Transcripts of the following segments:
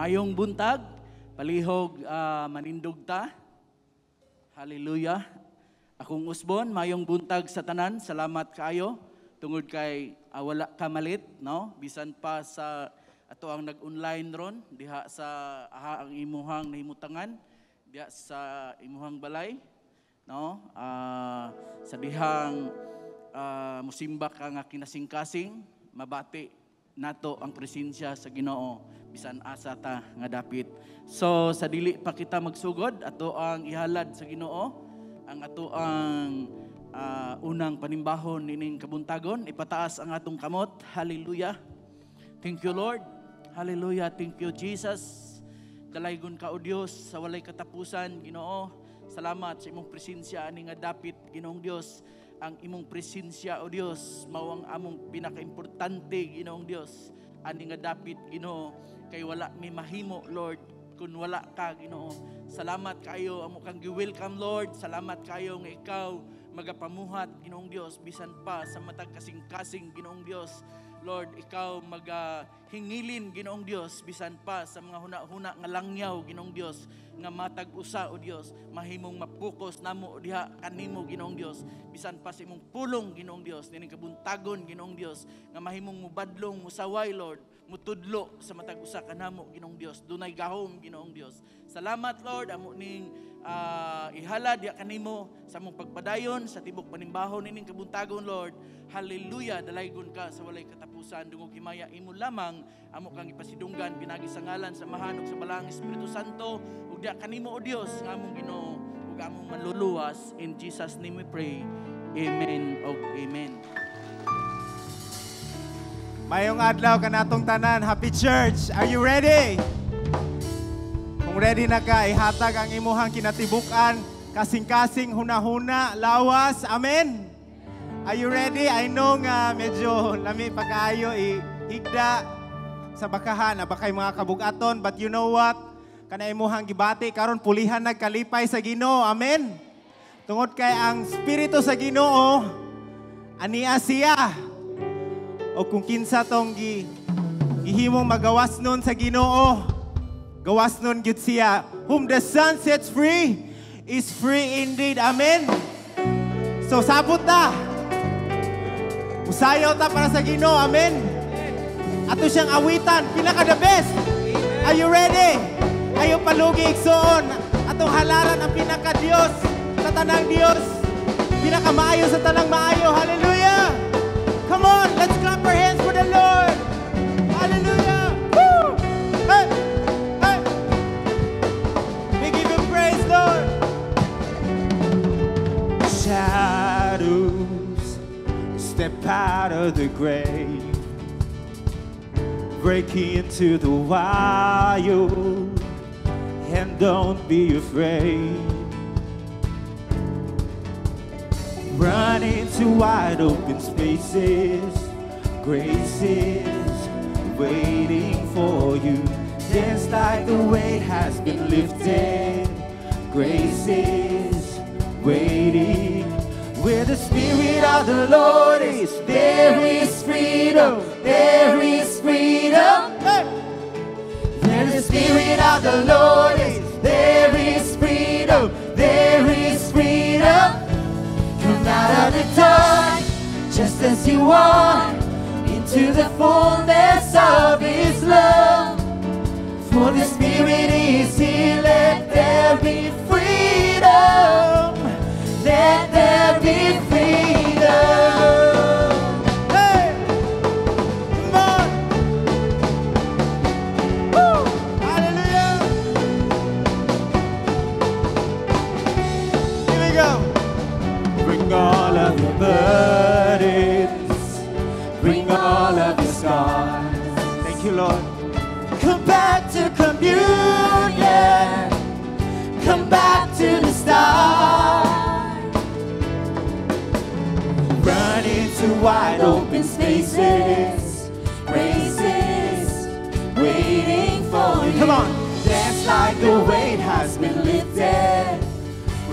Mayong buntag, palihog manindog ta. Hallelujah. Akong usbon, mayong buntag sa tanan. Salamat kaayo tungod kay wala ka malit, no? Bisan pa sa ato ang nag-online ron diha sa ang imuhang nahimutangan, diha sa imuhang balay, no? Sa dihang musimba ka nga kinasing-kasing, mabati nato ang presensya sa Ginoo bisan asa ta nga dapit. So sa dili pa kita magsugod, ato ang ihalad sa Ginoo ang ato ang unang panimbahon nining kabuntagon. Ipataas ang atong kamot. Hallelujah. Thank you, Lord. Hallelujah. Thank you, Jesus. Dalaygon ka o Dios sa walay katapusan, Ginoo. Salamat sa imong presensya ani nga dapit, Ginoong Dios. Ang imong presensya o Dios mao ang among pinakaimportante, Ginoong Dios. Ani nga dapit, Ginoo, kay wala mi mahimo, Lord, kung wala ka, Ginoo. Salamat kayo amo kang gi-welcome, Lord. Salamat kayo nga ikaw magapamuhat, Ginoong Dios, bisan pa sa matag kasing-kasing, Ginoong Dios. Lord, ikaw hingilin, Ginoong Dios, bisan pa sa mga huna-huna nga langyaw, Ginoong Dios, nga matag usa o Dios, mahimong mapukos namo diha kanimo, Ginoong Dios, bisan pa sa imong pulong, Ginoong Dios, nining kabuntagon, Ginoong Dios, nga mahimong mubadlong, musaway, Lord, mutudlo sa matag usa kanamo, Ginoong Dios, dunay gahom, Ginoong Dios. Salamat, Lord, amo ning ihalad diha kanimo sa among pagpadayon sa tibok panimbahon nining kabuntagon, Lord. Hallelujah, dalaygon ka sa walay katapusan, dungog himaya imo lamang amo kang ipasidunggan pinagi sa ngalan sa mahanog sa balang Espiritu Santo ug diha kanimo o Dios nga among Ginoo ug among manluluwas. In Jesus name we pray. Amen ug amen. Mayong adlaw kanatong tanan. Happy church. Are you ready? Kung ready na ka, ihatag ang imuhang kinatibukan, kasing-kasing, huna-huna, lawas. Amen. Are you ready? I know nga medyo lami pa kayo ihigda sa bakahan, bakay mga kabugaton, but you know what? Kana imuhang gibati karon pulihan nagkalipay sa Ginoo. Amen. Tungod kay ang Espiritu sa Ginoo ania siya. O kung kinsa tong gihimong magawas nun sa Ginoo, gawas nun gyud siya. Whom the Son sets free is free indeed. Amen. So sabot ta. Usayaw ta para sa Ginoo. Amen. Ato siyang awitan, pinaka the best. Are you ready? Ayaw palugi igsoon. Atong halaran ang pinaka Dios sa tanang Dios. Pinaka maayo sa tanang maayo. Hallelujah. Come on, let's clap our hands for the Lord. Hallelujah. Woo! Hey! Hey! We give you praise, Lord. Shadows step out of the grave, break into the wild, and don't be afraid. Run into wide open spaces, grace is waiting for you. Dance like the weight has been lifted, grace is waiting. Where the Spirit of the Lord is, there is freedom, there is freedom. Hey! Where the Spirit of the Lord is, there is freedom, there is freedom. Come out of the dark, just as you are, into the fullness of His love. For the Spirit is here, let there be freedom. Let there be freedom. Hey! Come on! Woo! Hallelujah! Here we go. Bring all of your burdens. Bring all of your scars. Thank you, Lord. Come back to communion. Come back to the start. Run into wide open spaces, races waiting for you. Come on. Dance like the weight has been lifted,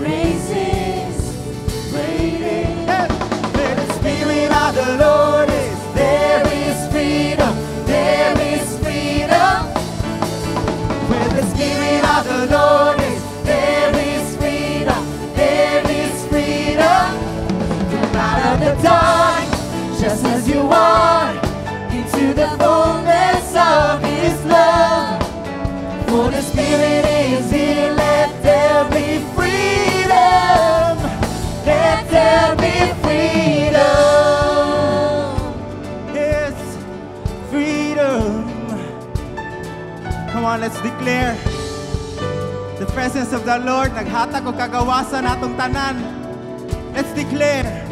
races waiting. Hey. Where the Spirit of the Lord is, there is freedom, there is freedom. you are, into the fullness of His love. For the Spirit is here, let there be freedom. Let there be freedom. Yes, freedom. Come on, let's declare. The presence of the Lord, naghatag o kagawasan atong tanan. Let's declare.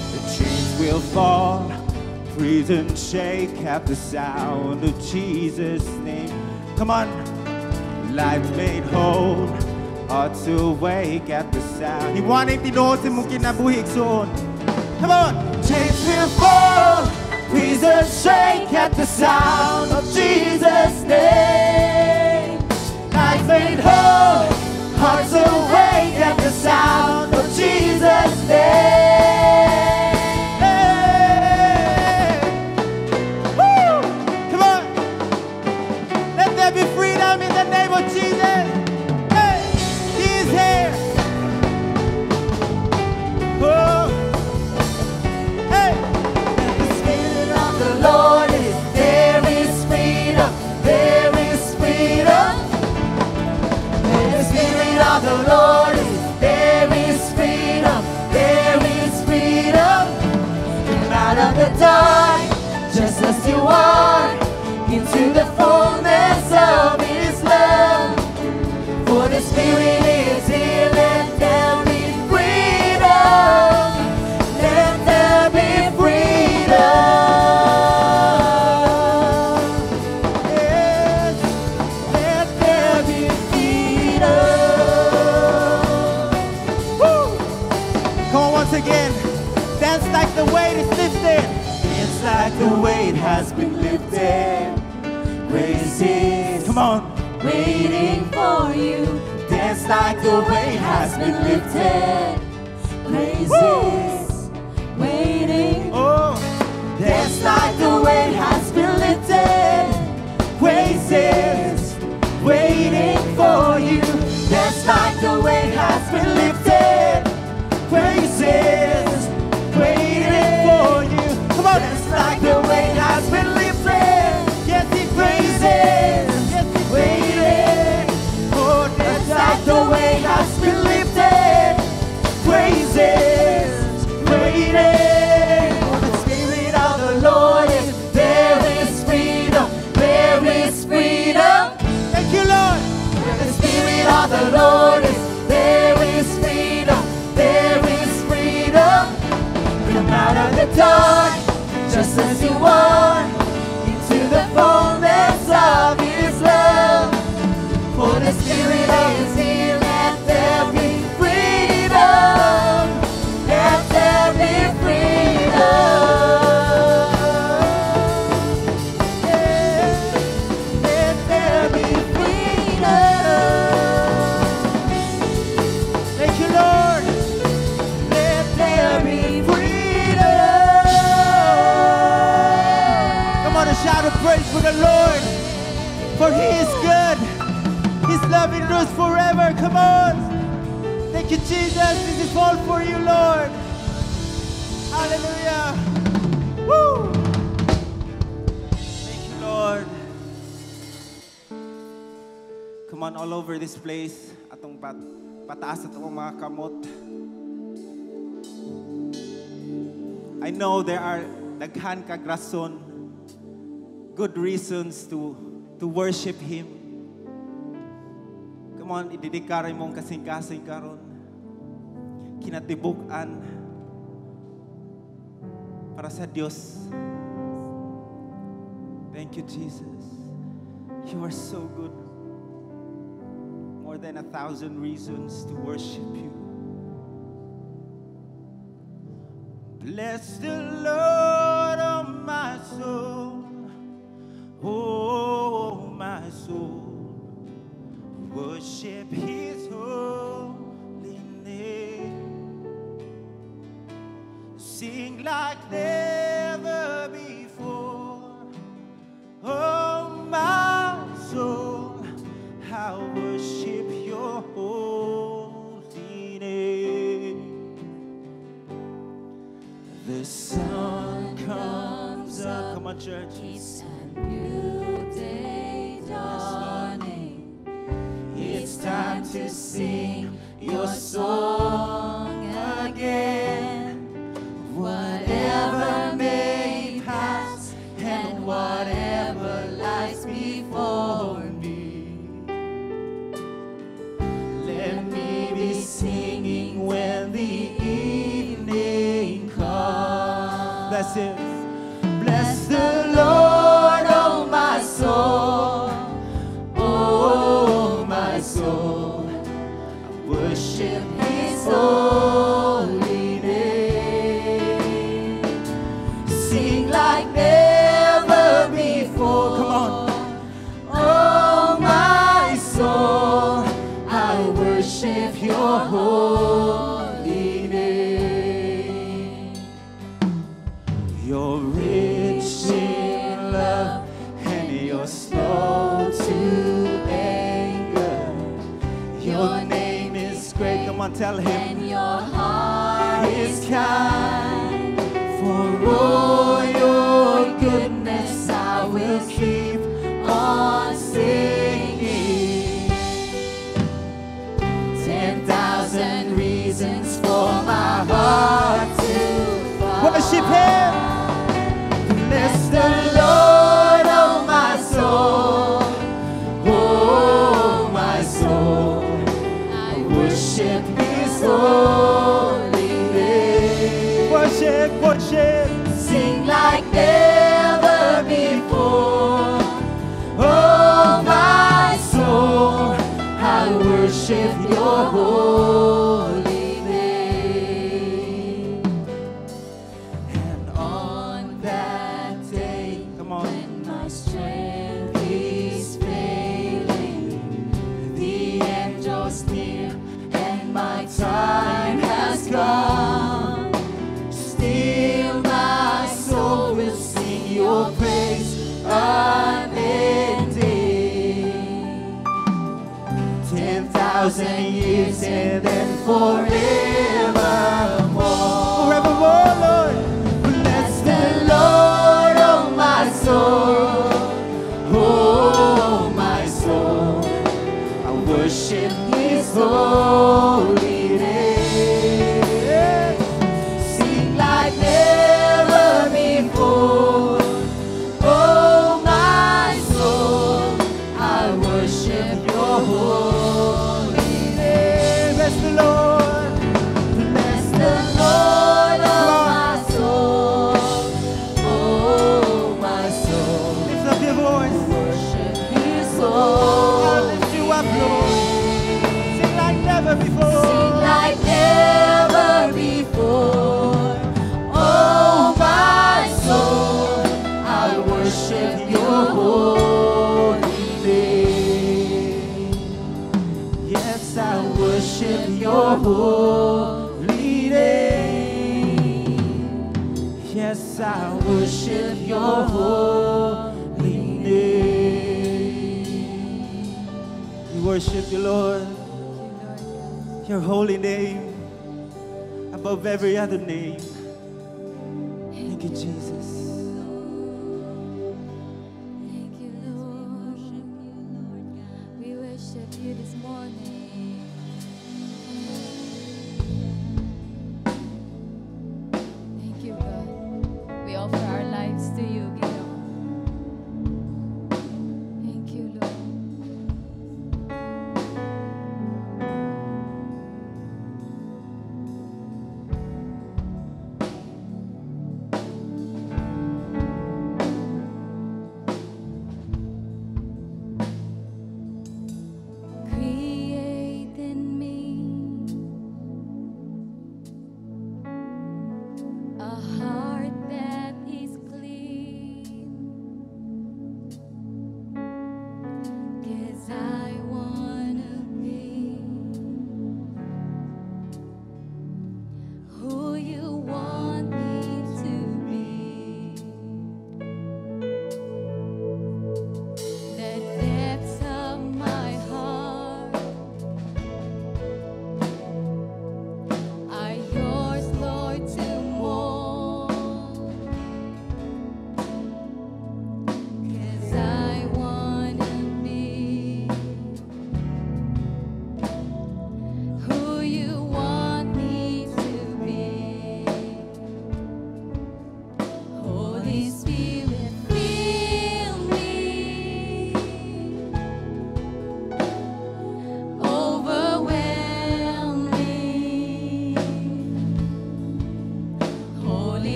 The chains will fall, prison shake at the sound of Jesus' name. Come on. Life made whole, hearts awake at the sound. Iwaning tinuod sa mong kinabuhi igsuon. Come on. Chains will fall, prison shake at the sound of Jesus' name. Life made whole, hearts awake at the sound of Jesus' name. Hey! Woo! Come on. Let there be freedom in the name of Jesus. Hey! He is here. Oh! Hey! The Spirit of the Lord is there is freedom, there is freedom. When the Spirit of the Lord is there is freedom, there is freedom. Come out of the dark, just as you are, into the fullness of His love. For the Spirit is here, let there be freedom. Let there be freedom. Yes! Let there be freedom. Woo! Come on once again. Dance like the weight is lifted. It's like the weight has been lifted. Grace is Come on. waiting for you. Dance like the weight has been lifted. Grace is waiting. Oh! Dance like the weight has been lifted. Grace is waiting for you. Dance like the weight has been lifted. Grace is waiting for you. Come on. Dance like the weight has been lifted. Yes, it's Grace waiting. is Yes, it's waiting. Oh, Dance like the weight has been lifted. Grace is waiting. For the Spirit of the Lord is there is freedom. There is freedom. Thank you, Lord. Where the Spirit of the Lord is, there is freedom. There is freedom. Come out of the dark, just as you are, into the fullness of His love. For the Spirit is here, let there be freedom. Let there be freedom. Let there be freedom. Thank you, Lord. Let there be freedom. Come on, a shout of praise for the Lord. For He is good. His love endures forever. Come on. Thank you, Jesus. This is all for you, Lord. Hallelujah. Woo! Thank you, Lord. Come on, all over this place. Atong pataas atong mga kamot. I know there are daghan kag rason, good reasons to worship Him. Come on, ididikari mong kasing-kasing karon. Kinatibuk-an para sa Diyos. Thank you, Jesus. You are so good. More than 1,000 reasons to worship you. Bless the Lord, oh my soul. Oh, my soul. Worship His holy name. Sing like never before. Oh, my soul, I worship your holy name. The sun comes. Come on, church. It's a new day dawning. It's time to sing your song again. Whatever may pass and whatever lies before me, let me be singing when the evening comes. Bless Him. Bless the Lord, oh my soul, oh my soul. Worship His holy name. Sing like never before. Come on. Oh my soul, I worship Your holy name. You're rich in love and You're slow to anger. Your name is great. Come on, tell Him. And Your heart is kind. For all Your goodness I will keep on singing. 10,000 reasons for my heart to find. Worship Him. Bless the Lord, oh my soul, oh my soul. I worship His holy name. Worship, worship. Sing like never before. Oh my soul, I worship Your holy name. And on that day, Come on. when my strength is failing, the end draws near and my time has come, still my soul will sing Your praise unending. 10,000 years and then forevermore. Forevermore, Lord. Bless the Lord, oh my soul, oh my soul. I worship His holy name. Sing like never before. Oh my soul, I worship Your holy name. Bless the Lord. Bless the Lord, oh my soul, oh my soul. Lift up your voice. Worship His I'll holy lift you up, Lord. Sing like never before. Sing like never before. Oh my soul, I worship Your holy name. Yes, I worship Your holy name. Yes, I worship Your holy name. We worship You, Lord. Your holy name above every other name. Thank you, Jesus. Thank you, Lord. We worship You this morning. Thank you, God. We offer our lives to You, Ginoon. Thank you, Lord. Create in me a heart that is clean,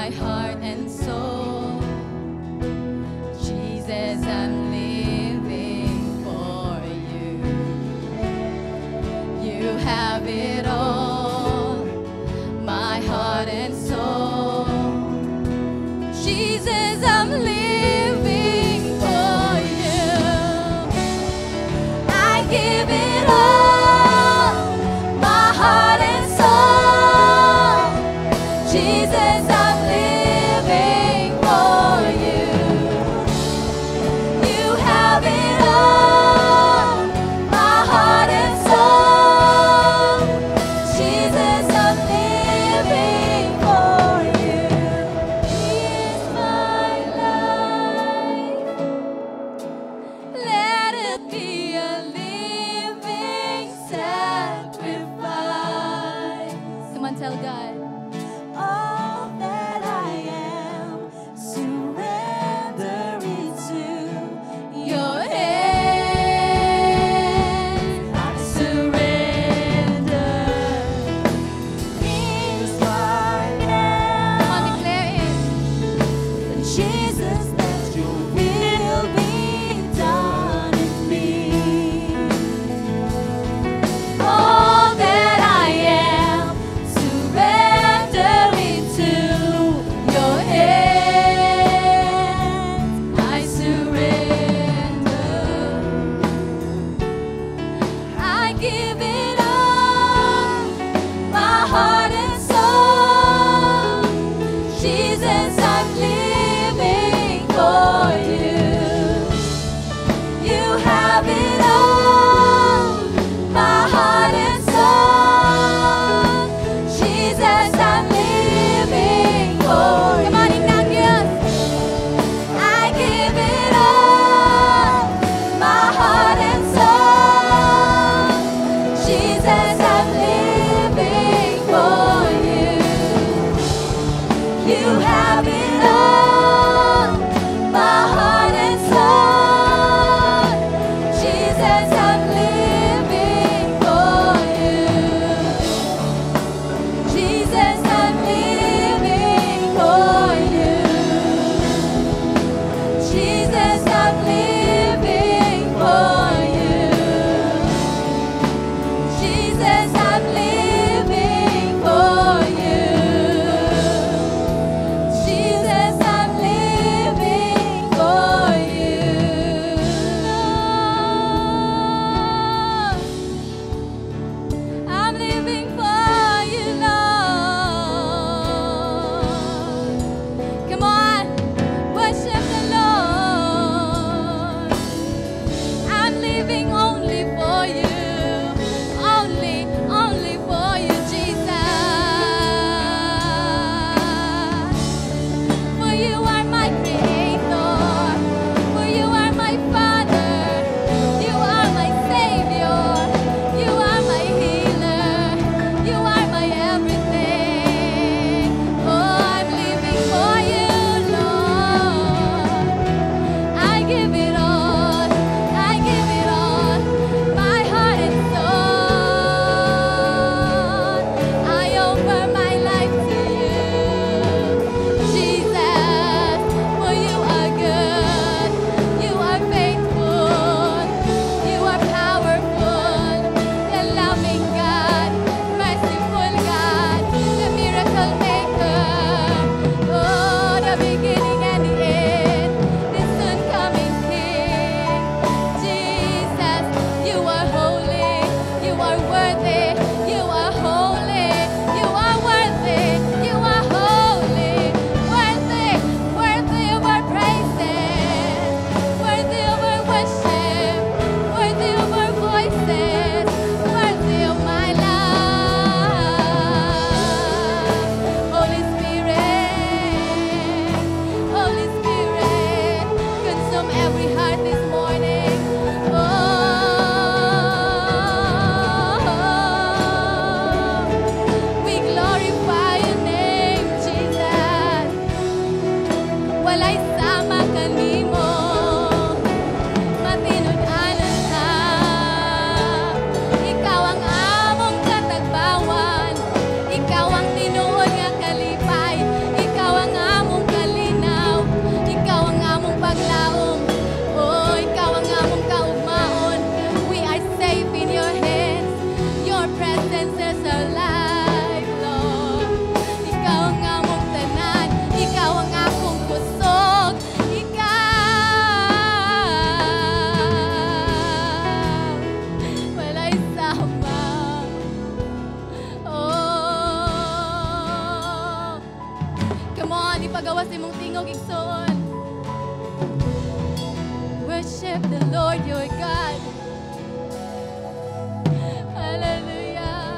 my heart and soul. Jesus, I'm living for you. You have it all, my heart and soul. Jesus, I'm living for you. I give it all, my heart and soul. Jesus, I'm living for you. You have it all, my heart and soul. Jesus, I'm living for you. Here's my life. Let it be a living sacrifice. Come on, tell God. All that I am, surrender it to your hands. I surrender. Here's my life. Come on, declare it. Jesus, that your will be done in me. All that I am, surrender it to your hands. I surrender. I give it all, my heart and soul. Jesus, I'm living for you. You have it all, my heart and soul. Jesus, I'm living for you. Come on, Ignacius. I give it all, my heart and soul. Jesus, I'm living for you. You have it all, my heart and soul. Jesus, I'm living for you. Jesus, I'm living for you. Jesus, I'm living for you. Jesus, I'm living for you. Jesus, pagawas imong tingog igsoon. Worship the Lord your God. Hallelujah.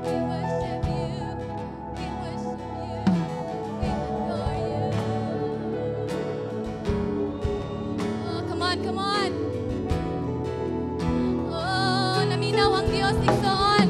We worship you. We worship you. We adore you. Oh, come on, come on. Oh, naminaw ang Diyos igsoon.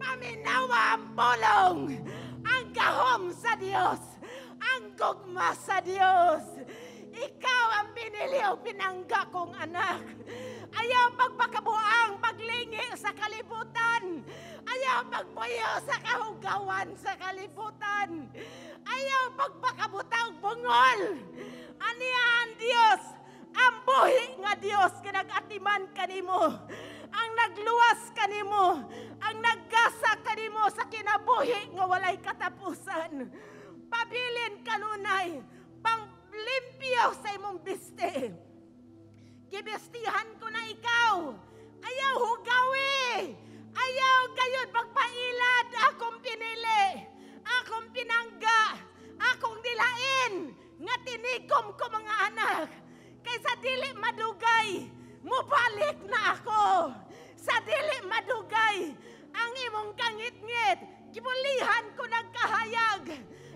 Paminawa ang pulong, ang gahom sa Diyos, ang gugma sa Diyos. Ikaw ang pinili o pinangga kong anak. Ayaw pagpakabuang paglingi sa kalibutan. Ayaw pagpuyo sa kahugawan sa kalibutan. Ayaw pagpakabutang bungol. Anihan Diyos, ang buhi nga Diyos kinag-atiman kanimo. Ang nagluwas kanimo, ang naggasa kanimo sa kinabuhi nga walay katapusan. Pabilin kanunay, panglimpyo sa imong biste. Gibistihan ko na ikaw. Ayaw hugawi. Ayaw gayud pagpailad. Akong pinili. Akong pinangga. Akong dilain. Nga tinikom ko mga anak. Kaysa dili madugay, mubalik na ako. Sa dili madugay, ang imong kangit-ngit, kibulihan ko ng kahayag.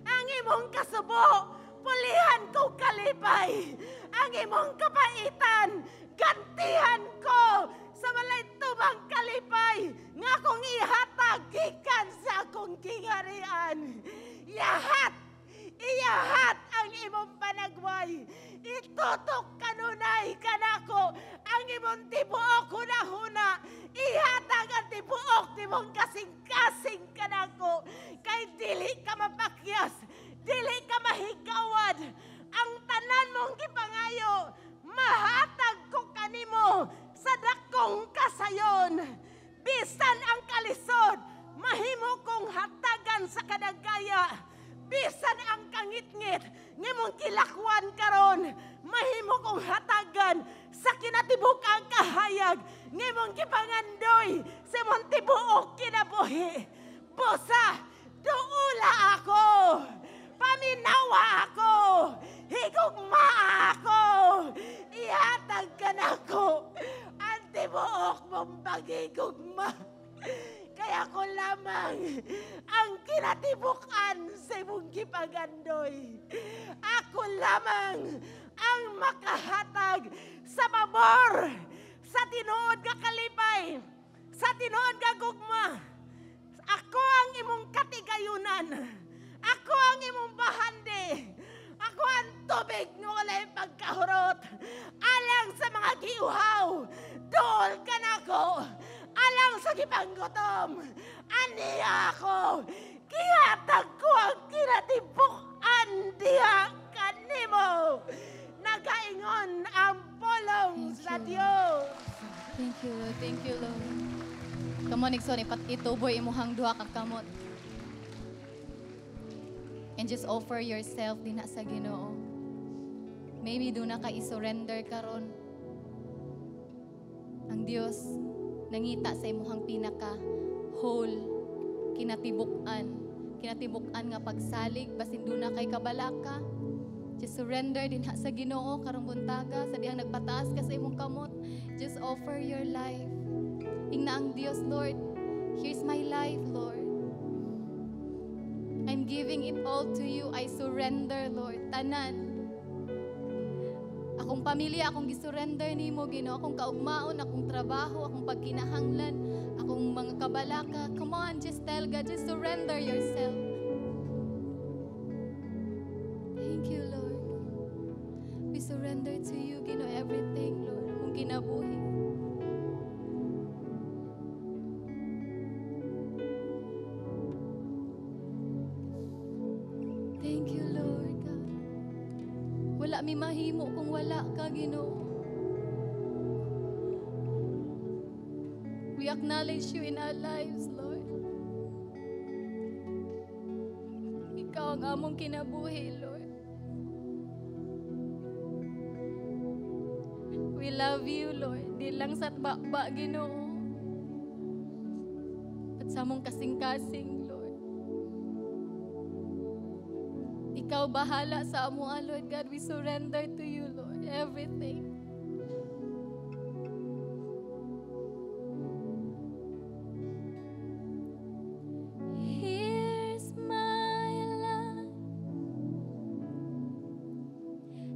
Ang imong kasubo, pulihan ko kalipay. Ang imong kapaitan, gantihan ko sa walay tubang kalipay. Nga kong ihatag gikan sa akong kingarian. Iyahat ang imong panagway. Itutok kanunay kanako ang imong tibuok hunahuna. Ihatag ang tibuok timong kasing-kasing kanako. Kay dili ka mapakyas, dili ka mahigawad. Ang tanan mong gipangayo, mahatag ko kanimo sa dakong kasayon. Bisan ang kalisod, mahimo kong hatagan sa kadagaya. Bisan ang kangit-ngit, ngimong kilakwan karon, mahimo kong hatagan sa kinatibukang kahayag, ngimong kipangandoy sa imong tibuok kinabuhi. Busa, duula ako, paminawa ako, higugma ako, ihatag ka na ako, ang tibuok mong pagigugma. Kaya ko lamang ang kinatibukan sa imong gipagandoy. Ako lamang ang makahatag sa pabor, sa tinuod nga kalipay, sa tinuod nga gugma, kalibunan. Ako ang imong bahandi. Ako ang tubig nga walay pagkahurot. Alang sa mga giuhaw, dool ka nako. Alang sa gipanggutom, aniya ako. Kihatag ko ang kinatibukan diha kanimo. Nagaingon ang pulong sa Dios. Thank you, Lord. Thank you, Lord. Come on, Ikson, ituboy imuhang duha ka kamot. And just offer yourself din sa Ginoo. Maybe doon na ka i-surrender karon. Ang Dios nangita sa imuhang pinaka whole kinatibukan nga pagsalig basin doon na kay kabalaka. Just surrender din sa Ginoo karong buntaga sa diyang nagpataas ka sa imong kamot. Just offer your life. Ingna ang Dios, Lord. Here's my life, Lord. I'm giving it all to you. I surrender, Lord. Tanan. Akong pamilya, akong gisurrender nimo, Ginoo. Akong kaugmaon, akong trabaho, akong pagkinahanglan, akong mga kabalaka. Come on, just tell God, just surrender yourself. Thank you, Lord. We surrender to you, Ginoo, everything, Lord. Akong kinabuhi. Thank you, Lord God. Wala mi mahimo kung wala ka, Ginoo. We acknowledge you in our lives, Lord. Ikaw ang among kinabuhi, Lord. We love you, Lord. Di lang sa bakba, Ginoo. At sa among kasing-kasing, Lord. Ikaw bahala sa amuha, Lord God. We surrender to you, Lord. Everything. Here's my life.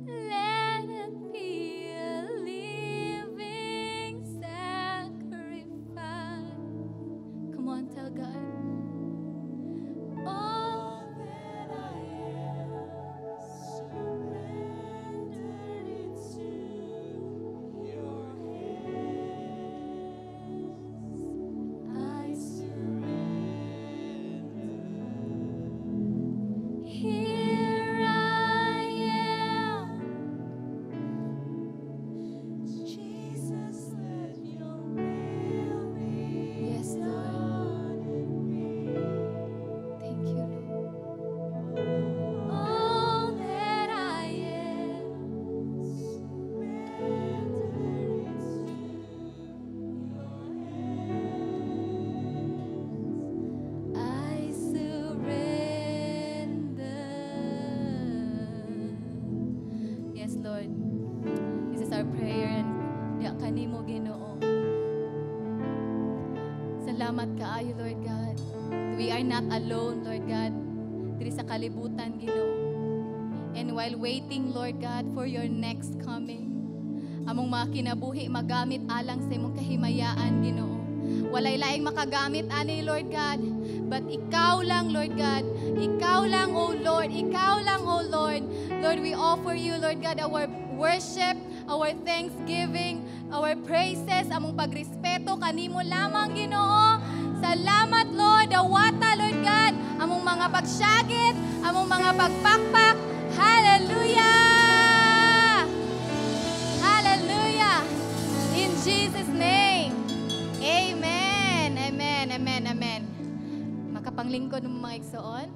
Let it be a living sacrifice. Come on, tell God. All that I am, surrendered into your hands. I surrender. Here I am. Jesus, let your will be yes, Lord. Thank you, Lord. All that I am, surrender into your hands. I surrender. Yes, Lord. This is our prayer and diya kanimo, Ginoo. Salamat kaayo, Lord God. We are not alone, Lord God. Diri sa kalibutan, Ginoo. And while waiting, Lord God, for your next coming, among mga kinabuhi magamit alang sa imong kahimayaan, Ginoo. Walay laing makagamit ani, Lord God, but ikaw lang, Lord God. Ikaw lang, O Lord. Ikaw lang, O Lord. Lord, we offer you, Lord God, our worship, our thanksgiving, our praises, among pagrespeto kanimo lamang, Ginoo. Salamat, Lord. Dawata, Lord God, among mga pagsyagit, among mga pagpakpak. Hallelujah! Hallelujah! In Jesus' name. Amen. Amen. Amen. Amen. Makapanglingkod ng mga igsoon.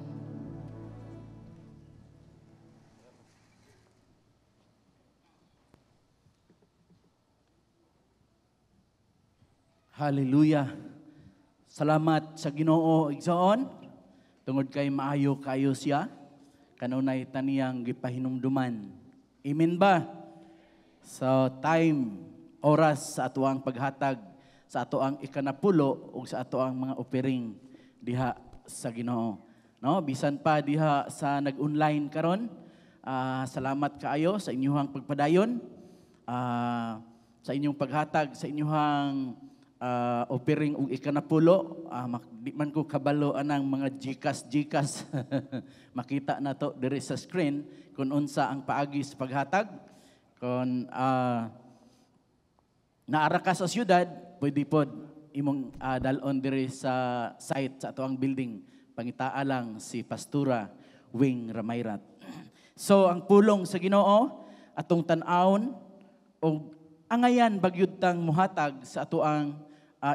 Hallelujah. Salamat sa Ginoo igsoon. Tungod kay maayo kayo siya. Kanunay taniyang gipahinumduman. Amen ba? So time, oras sa ato ang paghatag, sa ato ang ikanapulo o sa ato ang mga offering diha sa Ginoo. No, bisan pa diha sa nag-online karon. Salamat kaayo sa inyong pagpadayon. Sa inyong paghatag, sa inyong offering og ikanapulo, di man ko kabalo anang mga jikas makita na to diri sa screen kung unsa ang paagi sa paghatag. Kung naara ka sa syudad, pwede pod imong dalon diri sa site sa atoang building. Pangitaa lang si Pastora Wing Ramayrat. So ang pulong sa Ginoo atong tan-awon og angayan bagyud tang muhatag sa atoang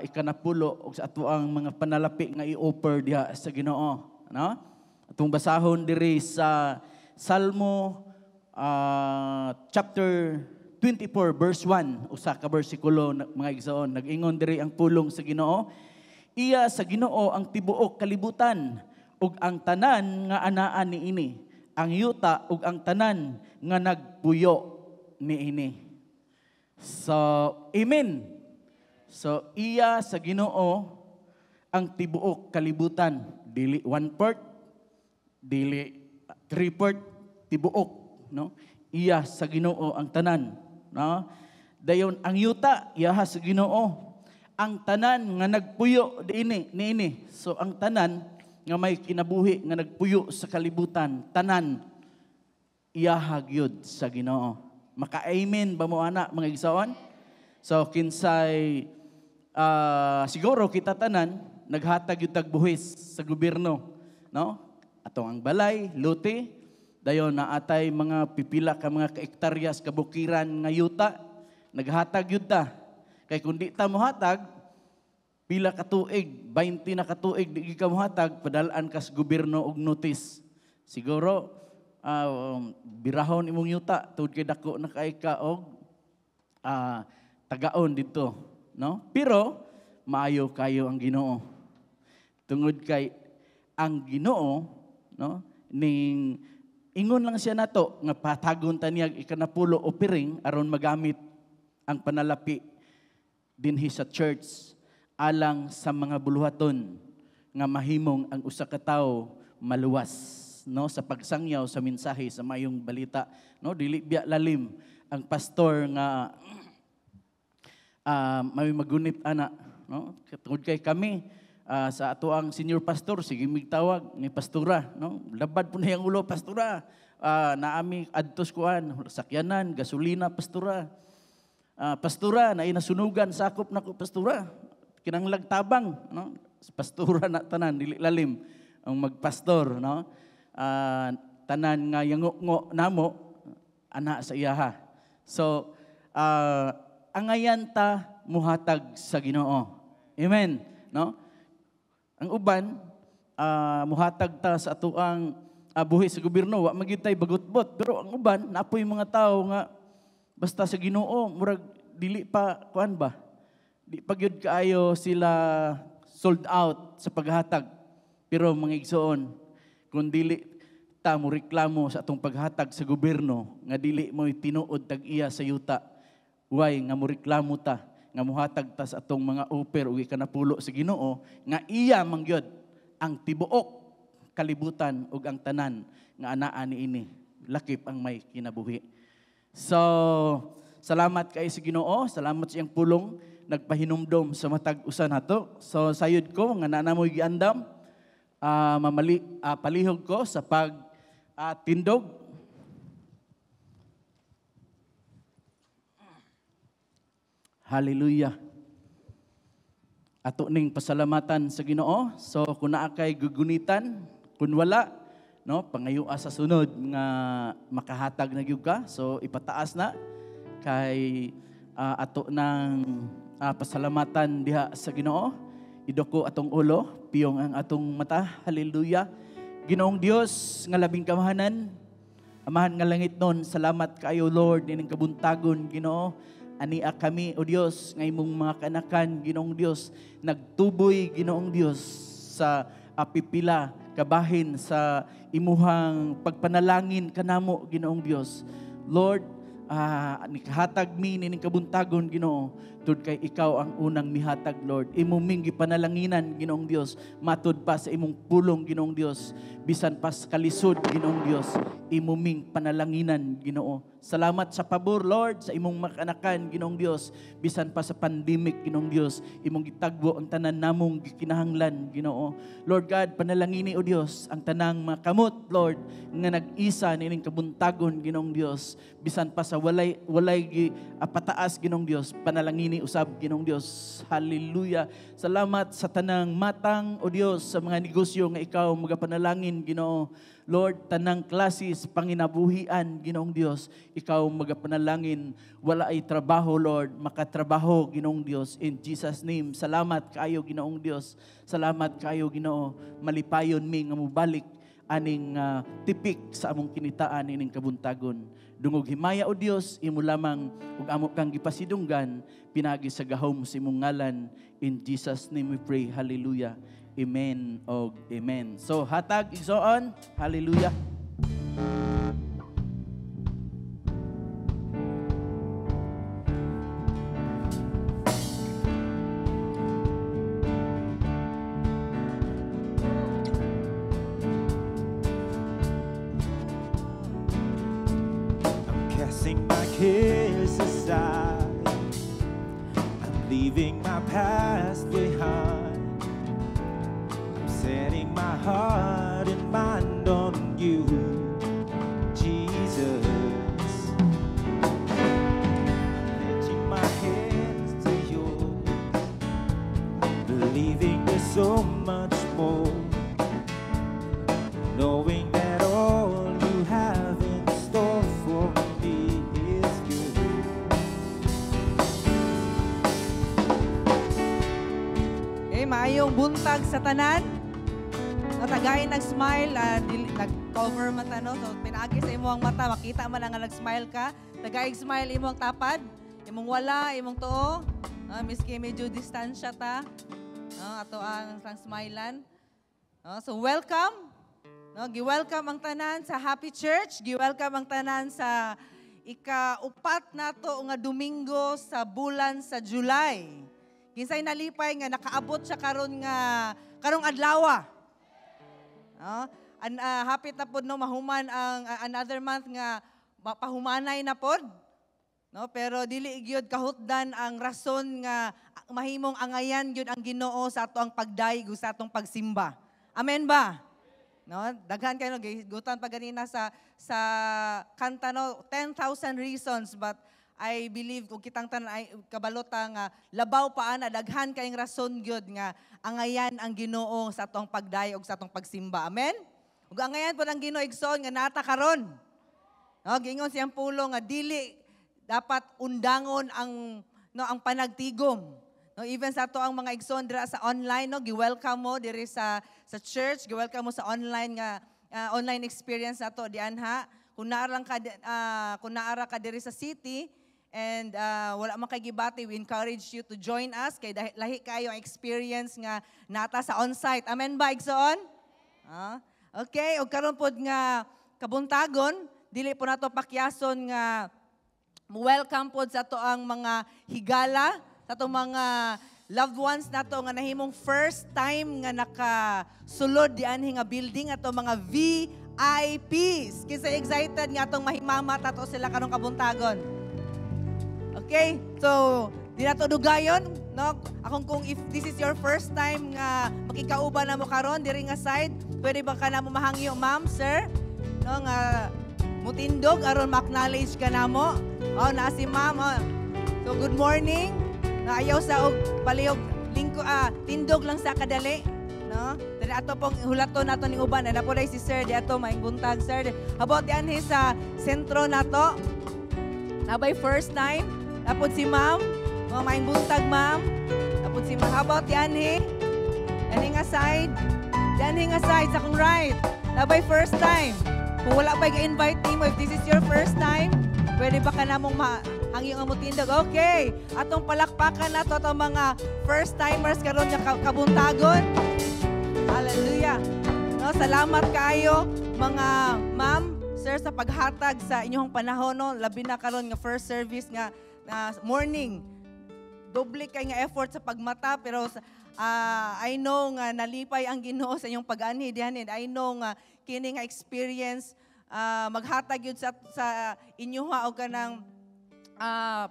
ikanapulo o sa atoang mga panalapi nga i-offer diha sa Ginoo, no? Atong basahon diri sa Salmo chapter 24 verse 1, usa ka bersikulo mga igsoon, nag-ingon diri ang pulong sa Ginoo, iya sa Ginoo ang tibuok kalibutan ug ang tanan nga anaa niini, ang yuta ug ang tanan nga nagpuyo niini. So, amen. So, iya sa Ginoo ang tibuok kalibutan, dili 1/4, dili 3/4, tibuok, no? Iya sa Ginoo ang tanan, no? Dayon ang yuta iya sa Ginoo ang tanan nga nagpuyo niini. So ang tanan nga may kinabuhi nga nagpuyo sa kalibutan, tanan iyaha gyud sa Ginoo. Maka-amen ba mo ana mga igsoon? So kinsay siguro kita tanan naghatag yung tagbuhis sa gobyerno, no? Atong ang balay, lote, dayon na atay mga pipila ka mga kaektaryas kabukiran nga yuta, naghatag yun ta. Kay kung di ta mohatag, pila ka tuig, 20 na ka tuig, di ka mohatag, padalaan ka sa gobyerno og notice. Siguro, birahon imong yuta, tuod kay dako na kay ka og tagaon dito, no? Pero maayo kayo ang Ginoo. Tungod kay ang Ginoo, no, ning ingon lang siya nato nga patagon ta niya ikanapulo offering aron magamit ang panalapi dinhi sa church alang sa mga buluhaton nga mahimong ang usa ka tawo maluwas, no, sa pagsangyaw sa mensahe sa mayong balita, no? Dili biya lalim ang pastor nga may magunit ana, no? Tungod kay kami sa ato ang senior pastor, sige migtawag ni pastora, no? Labad po na yung ulo, pastora. Naami adtos kuan, sakyanan, gasolina, pastora. Pastora, na inasunugan, sakop na ko, pastora. Kinanglag tabang, no? Pastora na tanan, dili lalim ang magpastor, no? Tanan nga yango namo, ana sa iyaha. So, angayan ta muhatag sa Ginoo. Amen, no? Ang uban, muhatag ta sa atuang buhi sa gobyerno, wa magitay bagutbot. Pero ang uban, naapoy mga tao nga, basta sa Ginoo, murag dili pa, kuan ba? Di pa gyud kaayo sila sold out sa paghatag. Pero mga igsoon, kung dili ta mo reklamo sa atong paghatag sa gobyerno, nga dili mo tinuod tag-iya sa yuta, way nga mo reklamo ta, nga muhatag ta sa atong mga offer o ikanapulo sa Ginoo, nga iya mangyod ang tibuok kalibutan ug ang tanan nga anaa niini, lakip ang may kinabuhi. So, salamat kay sa Ginoo, salamat sa iyang pulong nagpahinumdom sa matag usa nato. So sayod ko nga nanamoy giandam, palihog ko sa pag tindog. Hallelujah. Ato ning pasalamatan sa Ginoo. So kung naa kay gugunitan, kung wala, no, pangayua sa sunod nga makahatag na gyud ka. So ipataas na kay ato nang pasalamatan diha sa Ginoo. Idoko atong ulo, piyong ang atong mata. Hallelujah. Ginoong Dios nga labing kamahanan, amahan nga langit nun, salamat kaayo Lord ining kabuntagon Ginoo. Ania kami, O Diyos, ngay mong mga kanakan, Ginoong Diyos, nagtuboy, Ginoong Diyos, sa pipila, kabahin, sa imuhang pagpanalangin kanamo, Ginoong Diyos. Lord, nikahatag mi nining kabuntagon, Ginoo, tud kay ikaw ang unang mihatag, Lord. Imong gipanalanginan, Ginoong Dios, matud pa sa imong pulong, Ginoong Dios, bisan pa sa kalisod, Ginoong Dios, imong panalanginan, Ginoo. Salamat sa pabor, Lord, sa imong makanakan, Ginoong Dios, bisan pa sa pandemic, Ginoong Dios, imong gitagbo ang tanan namong gikinahanglan, Ginoo. Lord God, panalangini o Dios, ang tanang makamot, Lord, nga nag-isa nining kabuntagon, Ginoong Dios, bisan pa sa walay pataas, Ginoong Dios, panalangini usab, Ginoong Dios. Hallelujah. Salamat sa tanang matang o Dios sa mga negosyo nga ikaw magapanalangin, Ginoo. Lord, tanang klases panginabuhian, Ginoong Dios, ikaw magapanalangin, wala ay trabaho, Lord, makatrabaho, Ginoong Dios, in Jesus' name. Salamat kayo, Ginoong Dios. Salamat kayo, Ginoo. Malipayon mi nga mubalik aning tipik sa among kinitaan ining kabuntagon. Dungog himaya o Dios, imo lamang ug amo kang gipasidunggan, pinagi sa gahom sa imong ngalan. In Jesus' name we pray. Hallelujah. Amen og amen. So hatag igsoon. Hallelujah. I'm casting my cares aside. I'm leaving my past behind. Setting my heart and mind on you, Jesus. I'm lifting my hands to yours, believing there's so much more, knowing that all you have in store for me is good. Okay, maayong buntag sa tanan. Natagay nag-smile, nag-cover mata, no? So, pinaagi sa imong mata, makita man nga nag-smile ka. Tagay smile imong tapad, imong wala, imong tuo. Miski medyo distansya ta. Ato ang smilean. So, welcome. No, gi-welcome ang tanan sa Happy Church. Gi-welcome ang tanan sa ika-upat nato nga Domingo sa bulan sa July. Kinsay nalipay nga nakaabot siya karong adlaw. Hapit na pod no mahuman ang another month nga pahumanay na pod. No, pero dili gyud kahutdan ang rason nga mahimong angayan gyud ang Ginoo sa ato ang pagdaig sa atong pagsimba. Amen ba? No, daghan kayo gigutan pa ganina sa kanta no 10,000 reasons, but I believe kung kitang ay kabalota nga labaw pa ana daghan kayong rason gyud nga angayan ang Ginoo sa atong pagdayo ug sa atong pagsimba. Amen. Ug angayan pod ang Ginoo igsoon nga nata karon. No, gingon siyang pulo nga dili dapat undangon ang panagtigom. No, even sa ato ang mga igsoon dira sa online, no, gi-welcome mo diri sa church, gi-welcome mo sa online nga online experience nato dianha. Kung naara ka diri sa city, and wala man kay gibati, we encourage you to join us kay lahi kayo ang experience nga nata sa on-site. Amen ba igsoon? Okay, og karon pod nga kabuntagon, dili po nato pakyason nga welcome pod sa ato ang mga higala, sa ato mga loved ones nato nga nahimong first time nga nakasulod dianhi nga building, ato mga VIPs. Kinsa excited nga atong mahimamat ato sila karong kabuntagon. Okay, so di na to dugayon, no? Kung if this is your first time nga makikauban na mo karon diri nga side, pwede ba ka na mo mahangyo, ma'am, sir? No, nga mutindog aron ma-acknowledge ka namo. Naa si ma'am. So good morning. Naayaw sa og palihog lingko tindog lang sa kadali, no? Diri ato pong hulaton nato ning uban na po si sir di ato maing buntag, sir. About dianhi sa sentro nato. Nabay first time. Tapos si ma'am, maing buntag ma'am. Tapos si ma'am, how about dianhi? Dianhi nga side sa kong right. Nabay first time. Kung wala pa i-invite mo, if this is your first time, pwede ba ka namong hangyong amutindog? Okay. Atong palakpakan na to atong mga first timers karon nga kabuntagon. Hallelujah. No, salamat kayo mga ma'am, sir, sa paghatag sa inyong panahon, no? Labi na karon nga first service nga morning. doble kay nga effort sa pagmata, pero I know nga nalipay ang Ginoo sa inyong pag-ani dihanin. I know nga kini nga experience maghatag yun sa inyo o kanang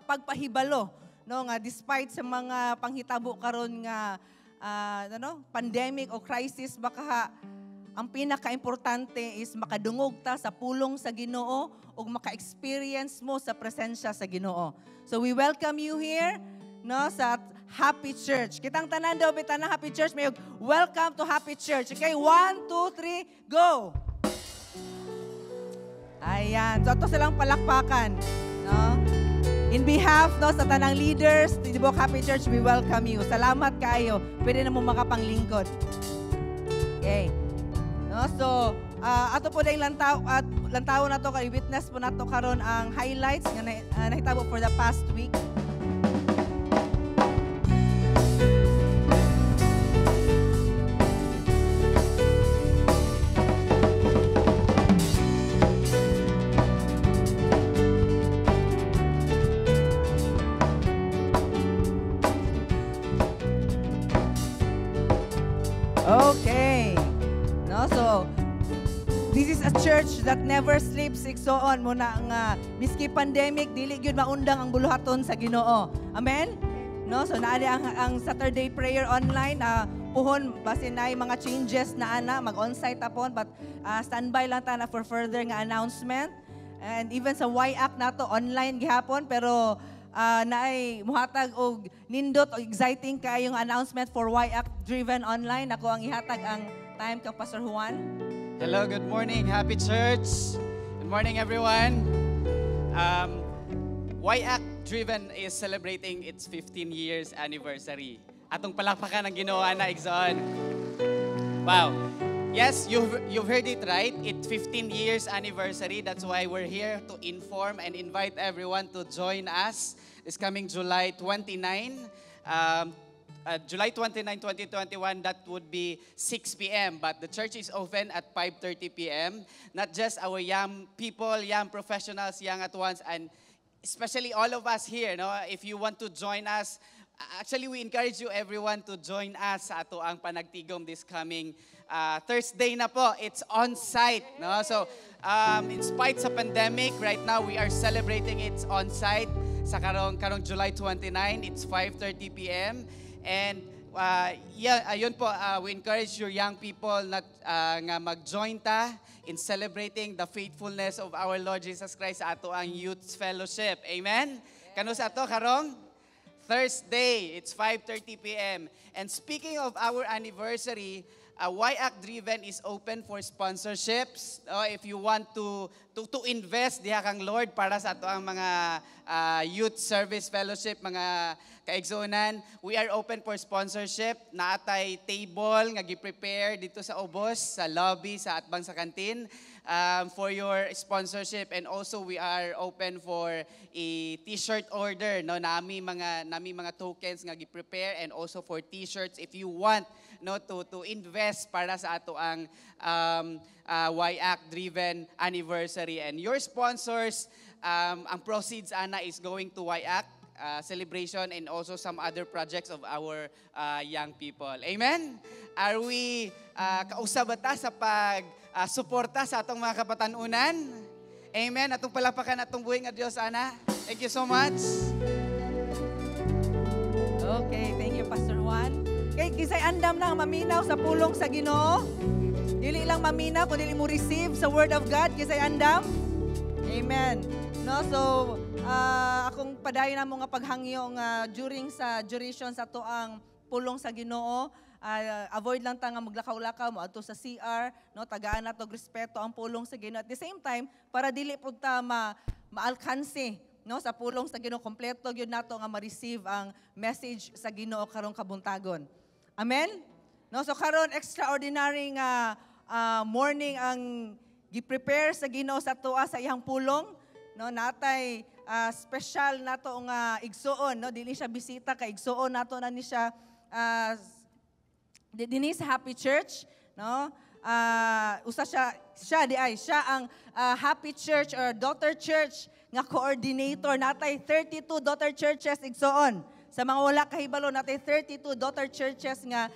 pagpahibalo, no, nga despite sa mga panghitabo karon nga pandemic o crisis, baka ang pinaka-importante is makadungog ta sa pulong sa Ginoo o maka-experience mo sa presensya sa Ginoo. So we welcome you here, no, sa Happy Church. Kitang tanan daw bitan ng Happy Church, may welcome to Happy Church. Okay, 1, 2, 3, go! Ayan. So ito silang palakpakan, no? In behalf, no, sa tanang leaders, Tibok Happy Church, we welcome you. Salamat kayo. Pwede na mo makapanglingkod. Okay. No, so, ato po na yung lantaw na to, witness po na to karon ang highlights nga nahitabo for the past week. Okay. No, so this is a church that never sleeps, igsoon mo na nga miski pandemic dili gyud maundang ang buluhaton sa Ginoo. Amen. No, so naali ang Saturday prayer online, puhon basin nay mga changes na ana mag-on-site tapon, but standby lang ta na for further nga announcement. And even sa YAC nato online gihapon, pero naay muhatag og nindot o exciting kayong announcement for YAC Driven Online. Ako ang ihatag ang time kang Pastor Juan. Hello, good morning, Happy Church. Good morning, everyone. YAC Driven is celebrating its 15 years anniversary. Atong palakpakan ang ginawa na igsoon. Wow. Yes, you've heard it right. It's 15 years anniversary. That's why we're here to inform and invite everyone to join us this coming July 29. July 29, 2021, that would be 6 p.m. But the church is open at 5:30 p.m. Not just our young people, young professionals, young at once, and especially all of us here. No, if you want to join us, actually we encourage you everyone to join us sa ato ang panagtigom this coming Thursday na po. It's on-site. No? So, in spite sa pandemic, right now we are celebrating it's on-site sa karong July 29. It's 5:30 p.m. And ayun po, we encourage your young people na nga mag-join ta in celebrating the faithfulness of our Lord Jesus Christ sa ato ang Youth Fellowship. Amen? Kano sa ato karong Thursday, it's 5:30 p.m. And speaking of our anniversary, YAC Driven is open for sponsorships. If you want to invest diha kang Lord para sa ato ang mga youth service fellowship, mga kaigsunan, we are open for sponsorship. Naatay table nga gi-prepare dito sa ubos, sa lobby, sa atbang sa kantin, for your sponsorship. And also we are open for a t-shirt order. No, nami mga tokens nga gi-prepare, and also for t-shirts if you want to invest para sa ato ang YAC Driven anniversary. And your sponsors, ang proceeds ana is going to YAC celebration and also some other projects of our young people. Amen? Are we kausabata sa suporta sa atong mga kapatanunan? Amen? Atong palapakan atong buhay nga Diyos, ana. Thank you so much. Okay, thank you, Pastor Juan. Kay kisay andam na maminaw sa pulong sa Ginoo. Dili lang maminaw, kundi mo receive sa Word of God, kisay andam. Amen. No, so akong padayon na mo nga paghangyo nga during sa duration sa to ang pulong sa Ginoo, avoid lang ta nga maglakaw-lakaw mo adto sa CR, no, tagaan nato respeto ang pulong sa Ginoo. At the same time, para dili pud ta maalkanse, no, sa pulong sa Ginoo, kompleto gyud nato nga ma-receive ang message sa Ginoo karong kabuntagon. Amen? No, so karon extraordinary nga morning ang gi-prepare sa Ginoo sa tuwa sa iyang pulong. No, natay special nato nga igsuon, no, dili siya bisita kay igsuon nato na ni siya dinhi sa Happy Church, no. Usa siya ang Happy Church or Daughter Church nga coordinator. Natay 32 daughter churches igsuon sa mga wala kahibalo natin 32 daughter churches nga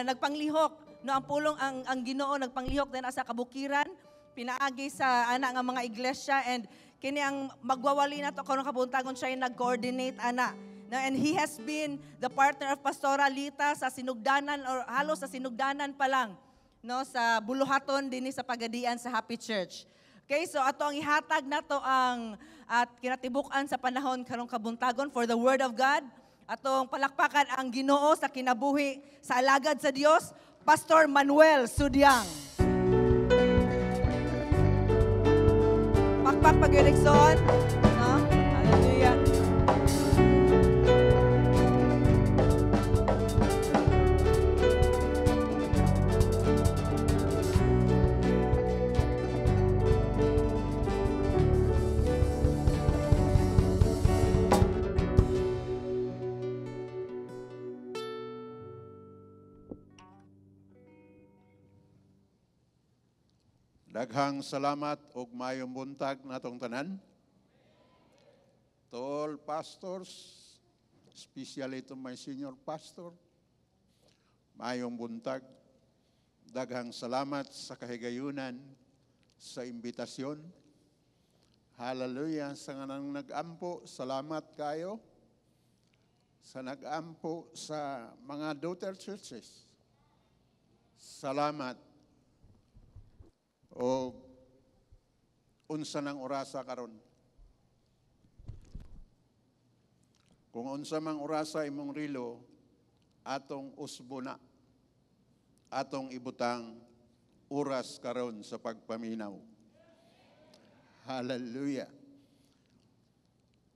nagpanglihok no ang pulong ang Ginoo nagpanglihok din sa kabukiran pinaagi sa ana nga mga iglesia and kini ang magwawali nato karon kabuntagon siya yung nag-coordinate ana. No, and he has been the partner of Pastora Lita sa sinugdanan or halos sa sinugdanan pa lang no sa buluhaton dinhi sa pagadian sa Happy Church. Okay, so ato ang ihatag nato ang at kinatibuk-an sa panahon karong kabuntagon for the word of God. Atong palakpakan ang Ginoo sa kinabuhi sa alagad sa Dios, Pastor Manuel Sudyang. Pakpak pag-eleksyon. No? Hallelujah. Daghang salamat ug mayong buntag natong tanan. To all pastors, especially to my senior pastor, mayong buntag. Daghang salamat sa kahigayunan sa imbitasyon. Hallelujah sa nang nag-ampo, salamat kayo. Sa nag-ampo sa mga daughter churches. Salamat. O unsa ng orasa karon. Kung unsa mang orasa imong rilo, atong usbona, atong ibutang oras karon sa pagpaminaw. Hallelujah.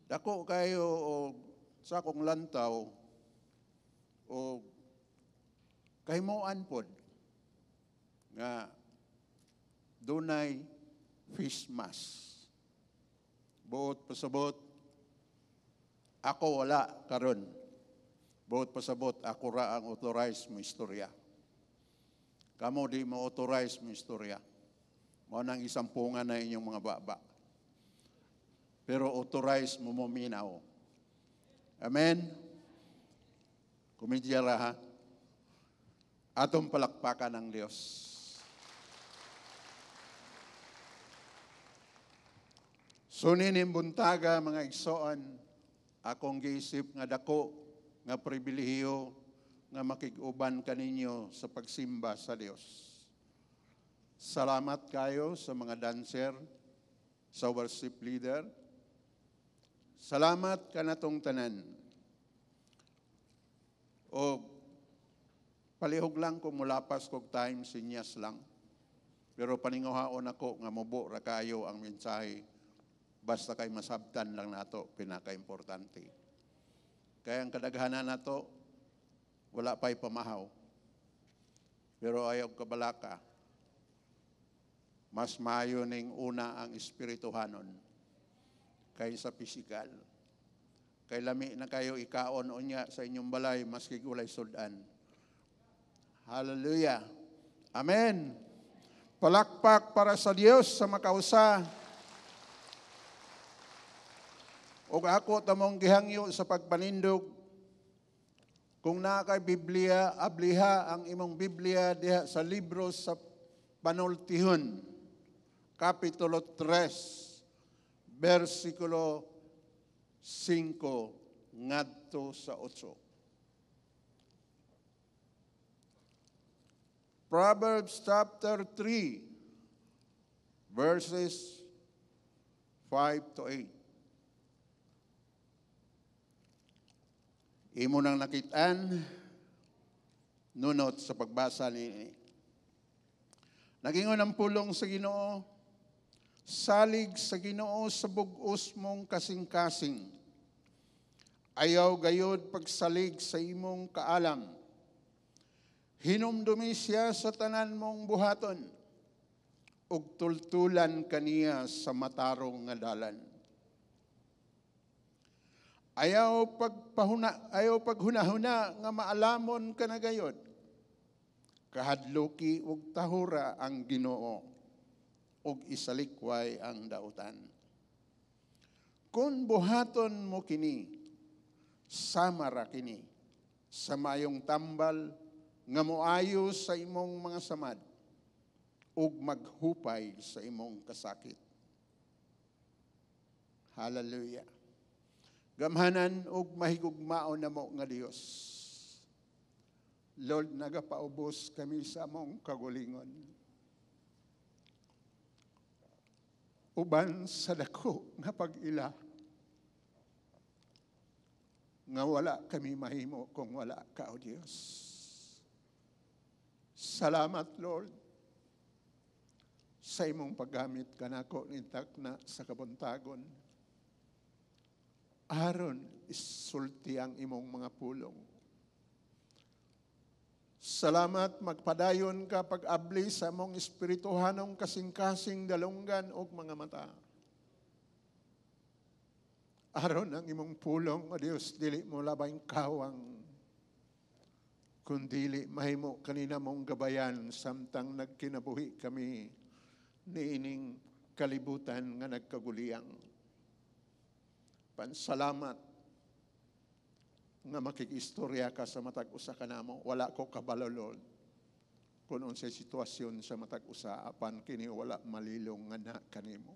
Dako kayo o sa akong lantaw o kahimuan pod nga dunay fish mass. Buot pasabot, ako wala karon. Buot pasabot, ako ra ang authorized mo istorya. Kamo di mo authorized mo istorya. Mao nang isampungan na inyong mga baba. Pero authorized mo minaw. Amen? Kumidya ra ha. Atong palakpakan ng Diyos. Sunin buntaga mga igsoon, akong giisip nga dako, nga pribilehiyo, nga makig-uban kaninyo sa pagsimba sa Dios. Salamat kayo sa mga dancer, sa worship leader. Salamat kanatong tanan. O palihog lang kung mulapas kog time, sinyas lang. Pero paninguhaon ako nga mubo ra kayo ang mensahe. Basta kay masabtan lang nato, pinaka-importante. Kaya ang kadaghanan nato, wala pa'y pamahaw. Pero ayaw kabalaka, mas maayo ning una ang espirituhanon kaysa pisikal. Kay lami na kayo ikaon unya sa inyong balay, maski ulay sudan. Hallelujah. Amen. Palakpak para sa Diyos sa makausa. O ako tamong gihangyo sa pagpanindog, kung nakay Biblia, abliha ang imong Biblia diha sa libro sa Panultihon, Kapitulo 3, versikulo 5, ngadto sa 8. Proverbs chapter 3, verses 5 to 8. Imo nang nakitaan, nunot sa pagbasa ni. Nagingon ang pulong sa Ginoo, salig sa Ginoo sa bug-os mong kasing-kasing. Ayaw gayod pagsalig sa imong kaalam. Hinumdumi siya sa tanan mong buhaton, ug tultulan kaniya sa matarong nga dalan. Ayaw paghunahuna nga maalamon ka na gayod. Kahadluki ug tahura ang Ginoo ug isalikway ang dautan. Kung buhaton mo kini, sama ra kini sa mayong tambal nga moayo sa imong mga samad ug maghupay sa imong kasakit. Hallelujah. Gamhanan ug mahigugmaon namo nga Dios. Lord, nagapaubos kami sa among kagulingon. Uban sa dako nga pag-ila, nga wala kami mahimo kung wala ka, O Diyos. Salamat, Lord, sa imong paggamit kanako nintak na sa kabuntagon. Aron isulti ang imong mga pulong. Salamat magpadayon ka pag-abli sa mong espirituhanong kasing-kasing dalunggan o mga mata. Aron ang imong pulong, O Diyos, dili mo labayng kawang, kundili mahimo kanina mong gabayan samtang nagkinabuhi kami niining kalibutan nga nagkaguliyang. Pansalamat nga makikistorya ka sa matag usa kanamo, wala ko kabalo, Lord. Kung unsay sitwasyon sa matag usa apan kini wala malilong nga na kanimo.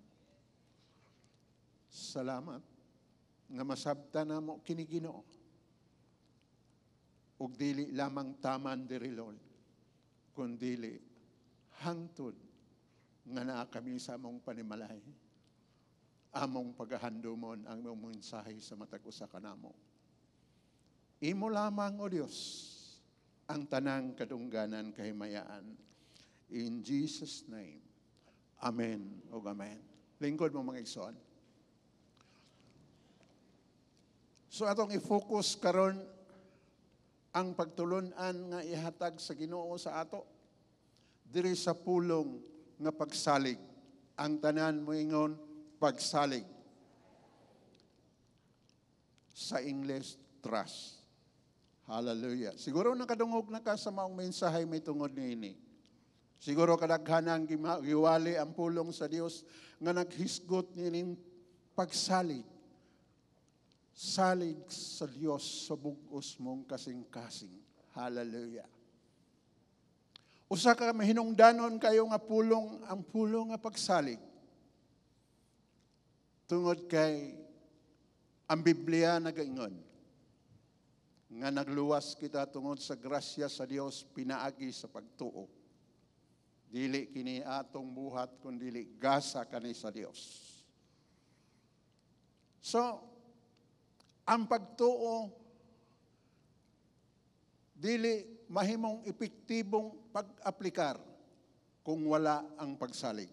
Salamat nga masabtan namo kini Ginoo. Ug dili lamang taman diri, Lord, kundi hangtod nga naa kami sa among panimalay. Among paghahandumon ang imong mensahe sa matag usa kanamo. Imo lamang, O Diyos, ang tanang kadungganan kahimayaan. In Jesus' name, Amen o Amen. Lingkod mo mga igsoon. So atong i-focus karon ang pagtulunan nga ihatag sa Ginoo sa ato diri sa pulong nga pagsalig. Ang tanan mo ingon pagsalig. Sa English, trust. Hallelujah. Siguro nakadungog na ka sa maong mensahe may tungod niini. Siguro kadaghanang giwali ang pulong sa Dios nga naghisgot niining pagsalig. Salig sa Dios sa bug-os mong kasing-kasing. Hallelujah. Usa ka mahinungdanon kayo nga pulong, ang pulong nga pagsalig. Tungod kay ang Biblia nagaingon nga nagluwas kita tungod sa grasya sa Dios pinaagi sa pagtuo. Dili kini atong buhat kundi gasa kani sa Dios. So, ang pagtuo dili mahimong epektibong pag-aplikar kung wala ang pagsalig.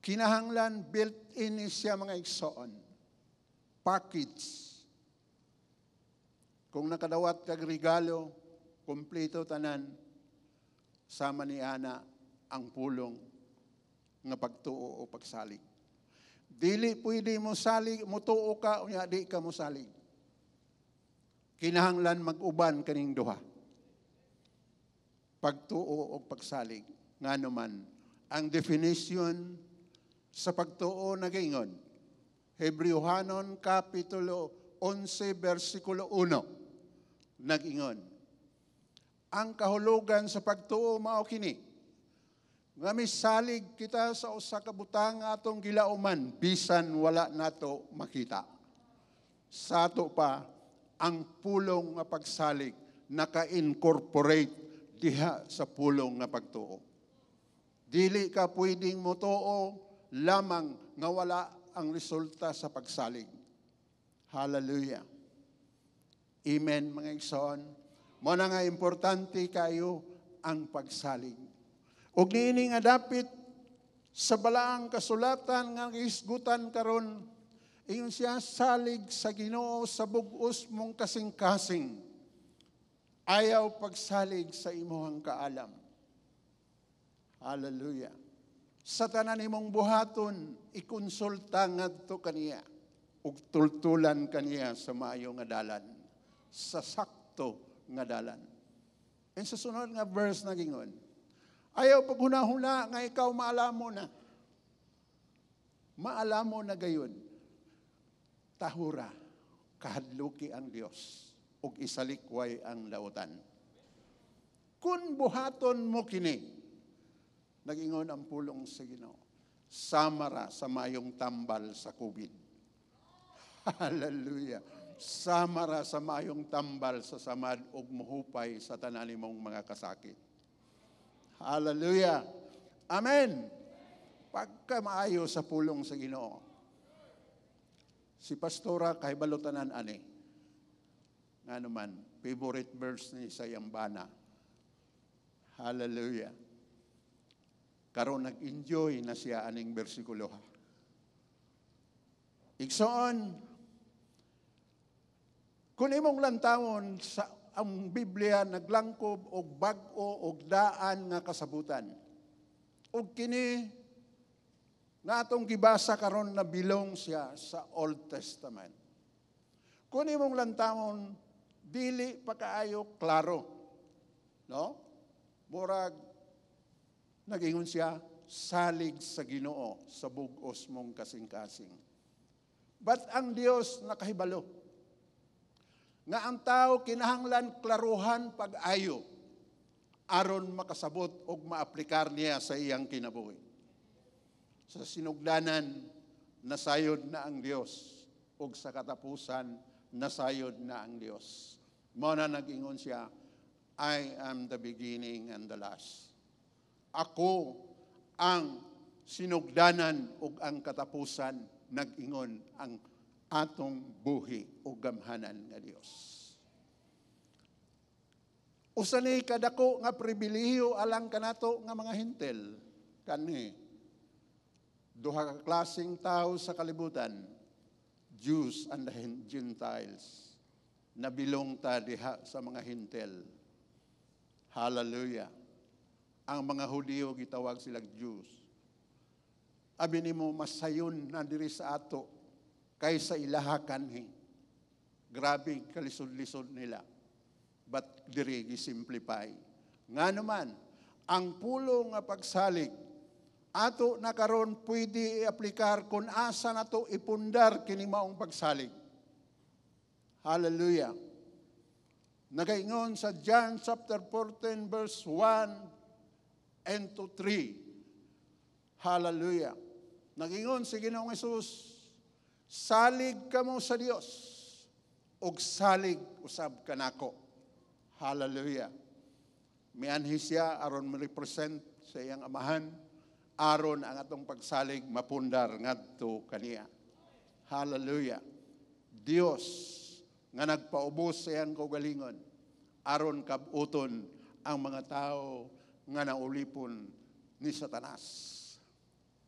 Kinahanglan built-in siya mga igsoon. Package. Kung nakadawat kag regalo, kumpleto tanan, sama ni ana ang pulong nga pagtuo o pagsalig. Dili pwede mo salig, mutuo ka, unya di ka mo salig. Kinahanglan mag-uban kaning duha. Pagtuo o pagsalig. Nga naman, ang definition sa pagtuo na gaingon, Hebrewhanon Kapitulo 11, versikulo 1, nag-ingon, ang kahulugan sa pagtuo mao kini, nga misalig kita sa usa ka butang atong gilauman, bisan wala nato makita. Sa ato pa, ang pulong nga pagsalig, naka-incorporate diha sa pulong nga pagtuo. Dili ka pwedeng mutuo lamang nga wala ang resulta sa pagsalig. Hallelujah. Amen, mga igsoon. Mo na nga importante kayo ang pagsalig. Ug niini nga dapit sa balaang kasulatan nga isgutan karon, ingon siya salig sa Ginoo sa bug-os mong kasing-kasing. Ayaw pagsalig sa imuhang kaalam. Hallelujah. Sa tanan imong buhaton, ikonsulta ngadto kaniya ug tultulan kaniya sa maayo nga dalan, sa sakto nga dalan. And sa sunod nga verse na gingon, ayaw paghuna-huna nga ikaw maalamo na. Maalamo na gayon. tahura, kahadluki ang Dios, ug isalikway ang lautan. Kung buhaton mo kini, nagingon ang pulong sa Ginoo, samara sa mayong tambal sa COVID. Hallelujah. Samara sa mayong tambal sa samad ug muhupay sa tanan nimong mga kasakit. Hallelujah. Amen. Pagka maayo sa pulong sa Ginoo. Si pastora kay balutanan ani. Nga naman, favorite verse ni sa Yambana. Hallelujah. Karon nag-enjoy na siya aning bersikulo. Igsoon, kung imong lantawon sa ang Biblia naglangkob og bag-o og daan nga kasabutan. Og kini nga atong gibasa karon na bilong siya sa Old Testament. Kung imong lantawon dili pa kaayo klaro. No? Murag nagingon siya salig sa Ginoo sa bug-os mong kasing-kasing. But ang Dios nakahibalo nga ang tao kinahanglan klaruhan pag-ayo aron makasabot og maaplikar niya sa iyang kinabuhi. Sa sinugdanan nasayod na ang Dios ug sa katapusan nasayod na ang Dios. Mao na nag-ingon siya, I am the beginning and the last. Ako ang sinugdanan ug ang katapusan, nag-ingon ang atong buhi o gamhanan nga Dios. Usa ni kadako nga pribilehiyo alang kanato nga mga hintel kani duha ka klaseng tao sa kalibutan, Jews and the Gentiles. Nabilong ta diha sa mga hintel. Hallelujah. Ang mga Hudiyo gitawag silang Jews. Abi nimo masayon na diri sa ato kaysa ilaha kanhi. Grabe kalisod-lisod nila. But diri gisimplify. Nga naman, ang pulong nga pagsalig, ato na karon pwede i-aplikar kung asa na to ipundar kini maong pagsalig. Hallelujah. Nagaingon sa John chapter 14 verse 1 and to 3. Hallelujah. Nagingon si Ginoong Hesus, salig kamo sa Dios ug salig usab kanako. Hallelujah. Mianhi siya aron ma-represent sa iyang amahan, aron ang atong pagsalig mapundar ngadto kaniya. Hallelujah. Dios nga nagpaubos sa iyang kaugalingon aron kabuton ang mga tao nga naulipon ni Satanas.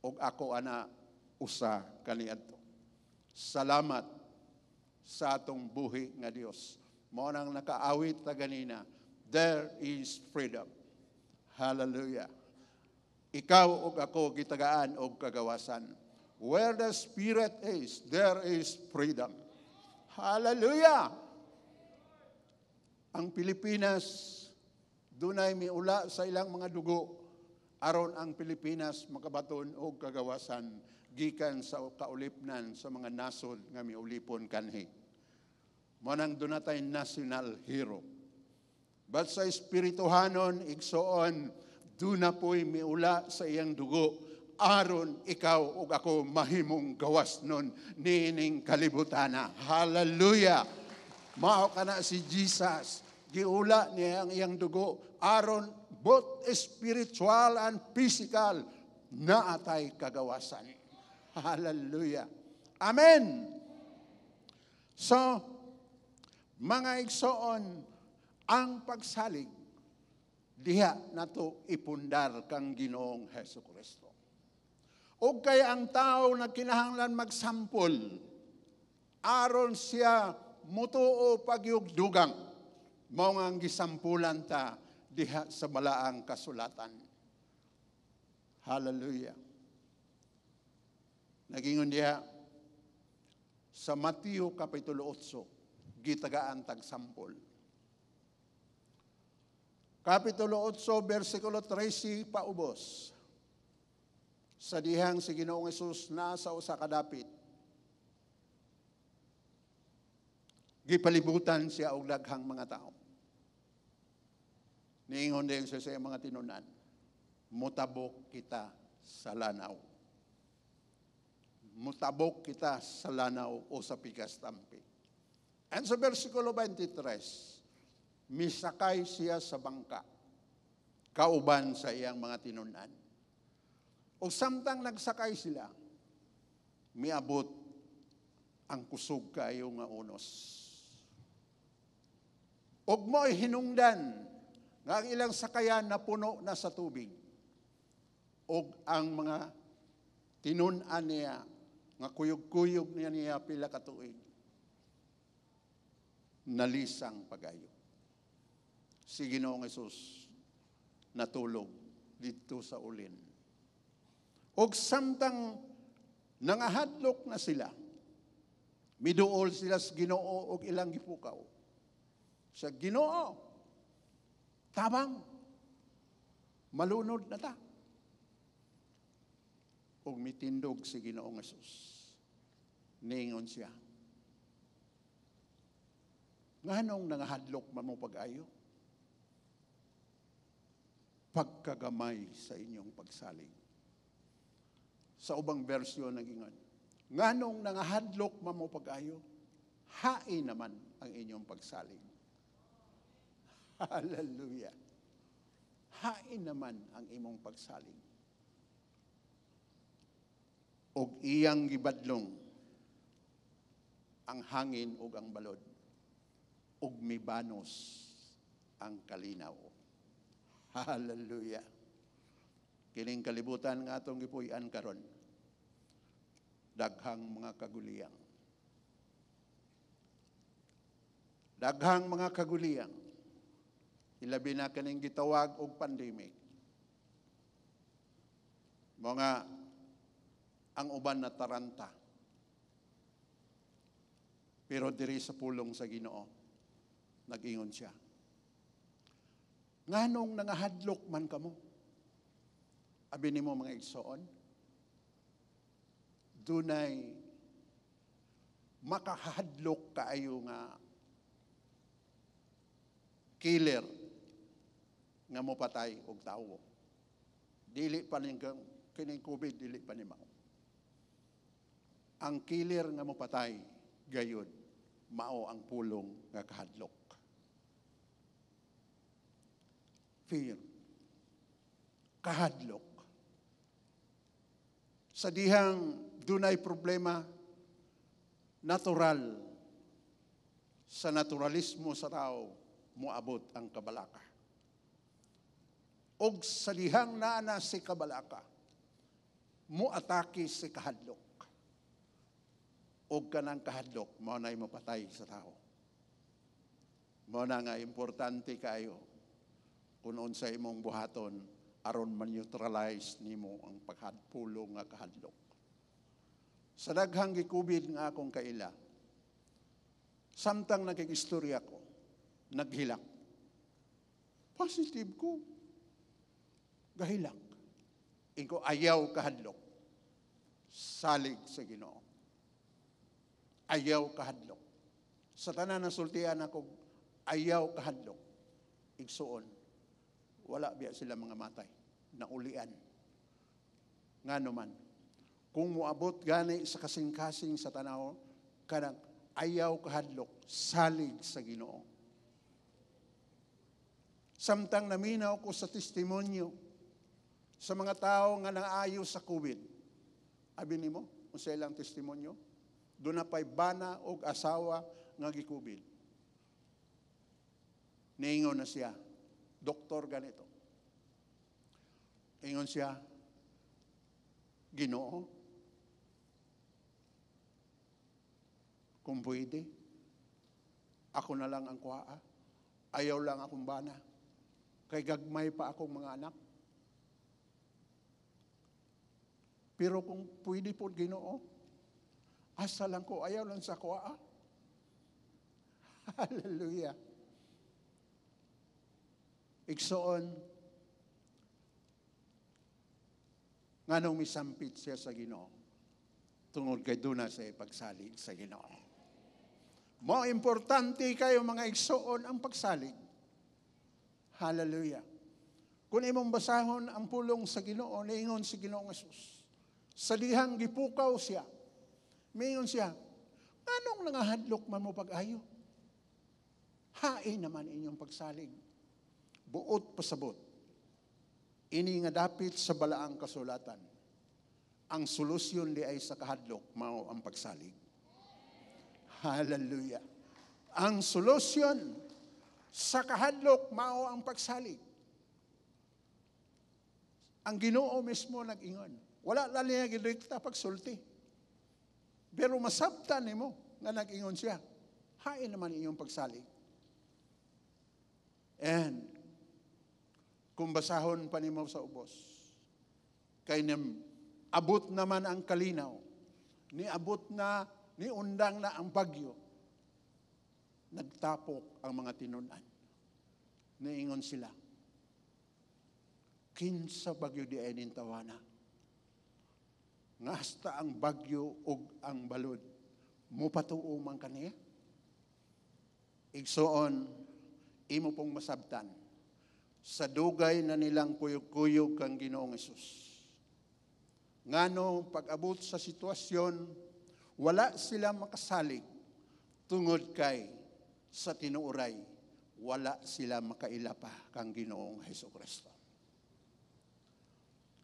Og ako ana usa kaniadto. Salamat sa atong buhi nga Dios. Mao nang nakaawit ta ganina, there is freedom. Hallelujah. Ikaw ug ako gitagaan og kagawasan. Where the Spirit is, there is freedom. Hallelujah. Ang Pilipinas dunay miula sa ilang mga dugo aron ang Pilipinas makabaton og kagawasan gikan sa kaulipnan sa mga nasod nga miulipon kanhi. Mao nang dunay national hero. But sa espirituhanon igsoon duna po'y miula sa iyang dugo aron ikaw ug ako mahimong gawas nun nining kalibutana. Hallelujah. Mao kana si Jesus. Giula niya ang iyang dugo aron both spiritual and physical na atay kagawasan. Hallelujah. Amen. So, mga igsoon, ang pagsalig, diha nato ipundar kang Ginoong Hesukristo. O kaya ang tao na kinahanglan magsampol, aron siya mutuo pagyugdugang, mao nga ang gisampulan ta diha sa balaang kasulatan. Hallelujah. Nagingon diha sa Mateo Kapitulo 8, gitagaan tag sampol. Kapitulo 8, versikulo 13 paubos. Sa dihang si Ginoong Hesus na sa usa ka dapit. Gipalibutan siya og daghang mga tao. Niingon din siya sa mga tinunan, mutabok kita sa lanaw. Mutabok kita sa lanaw o sa pikas tampi. And sa versikulo 23, misakay siya sa bangka, kauban sa iyang mga tinunan. O samtang nagsakay sila, miabot ang kusog kayo nga unos. Og mo'y hinungdan nga ang ilang sakayan na puno na sa tubig. Og ang mga tinunan niya, nga kuyog-kuyog niya pila ka tuig, nalisang pagayo. Si Ginoong Hesus natulog dito sa ulin. Og samtang nangahadlok na sila, miduol sila sa Ginoo og ilang gipukaw. Sa Ginoo, tabang, malunod na ta. Og mitindog si Ginoong Hesus. Ningon siya, nganong nangahadlok man mo pag-ayo? Pagkagamay sa inyong pagsalig. Sa ubang bersyon nagingon, nganong nangahadlok man mo pag-ayo? Hain naman ang inyong pagsalig. Hallelujah. Hain naman ang imong pagsalig. Og iyang gibadlong ang hangin ug ang balod. Og mibanos ang kalinaw. Hallelujah. Kining kalibutan nga atong gipuy-an karon. Daghang mga kaguliyang. Daghang mga kaguliyang. Ilabi na kaning gitawag og pandemic. Mga ang uban na taranta. Pero diri sa pulong sa Ginoo, nag-ingon siya. Nganong nangahadlok man kamo? Abi nimo mga igsoon, dunay makahadlok kaayo nga killer nga mopatay og tawo. Dili pa ning kining COVID, dili pa ni mao. Ang killer nga mopatay gayon mao ang pulong nga kahadlok. Fear. Kahadlok. Sa dihang dunay problema natural, sa naturalismo sa tao moabot ang kabalaka. Og sa dihang naana si kabalaka moatake si kahadlok. Og kanang kahadlok mao nay mapatay sa tao. Mao na nga importante kayo kung unsa imong buhaton aron man-neutralize nimo ang pagpulong nga kahadlok. Sa daghang gikubid nga akong kaila, samtang nagkikistorya ko, naghilak. Positive ko. Gahilak. Iko ayaw kahadlok. Salig sa Ginoo. Ayaw kahadlok. Sa tanan na sultian ako, ayaw kahadlok. Igsuon. Wala biya sila mga matay. Naulian. Ngano man. Kung muabot gani sa kasing-kasing sa tanaw, kanang ayaw kahadlok, salig sa Ginoo. Samtang naminaw ko sa testimonyo sa mga tao nga naayo sa COVID. Abi nimo, unsa ilang testimonyo? Doon na pa'y bana o asawa nga gi-COVID. Niingon na siya, doktor ganito. Ingon siya, Ginoo, kung pwede, ako na lang ang kuhaa. Ayaw lang akong bana. Kay gagmay pa akong mga anak. Pero kung pwede po, Ginoo, asa lang ko, ayaw lang sa kuhaa. Hallelujah. Igsoon, nganong misampit siya sa Ginoo, tungod kay duna sa ipagsalig sa Ginoo. Mo importante kayo mga igsoon ang pagsalig. Hallelujah. Kung imong basahon ang pulong sa Ginoo, niingon si Ginoong Hesus. Sa dihang gipukaw siya. Miingon siya, anong nangahadlok man mo pag-ayo? Hain naman inyong pagsalig. Buot pasabot. Ini nga dapit sa balaang kasulatan. Ang solusyon di ay sa kahadlok, mao ang pagsalig. Hallelujah. Ang solusyon sa kahadlok, mao ang pagsalig. Ang Ginoo mismo nag-ingon. Wala lang niya girekta pagsulti. Pero masabtan nimo nga nag-ingon siya. Hain naman inyong pagsalig. And kung basahon pa nimo sa ubos, kay abot naman ang kalinaw, niabot na, niundang na ang bagyo, nagtapok ang mga tinunan. Niingon sila, kinsa bagyo di ay nintawana. Nga hasta ang bagyo ug ang balod, mupatuo man kaniya. Igsoon, imo pong masabtan, sa dugay na nilang kuyog-kuyog kang Ginoong Hesus. Ngano pag-abot sa sitwasyon, wala sila makasalig tungod kay sa tinuuray, wala sila makailapa kang Ginoong Hesukristo.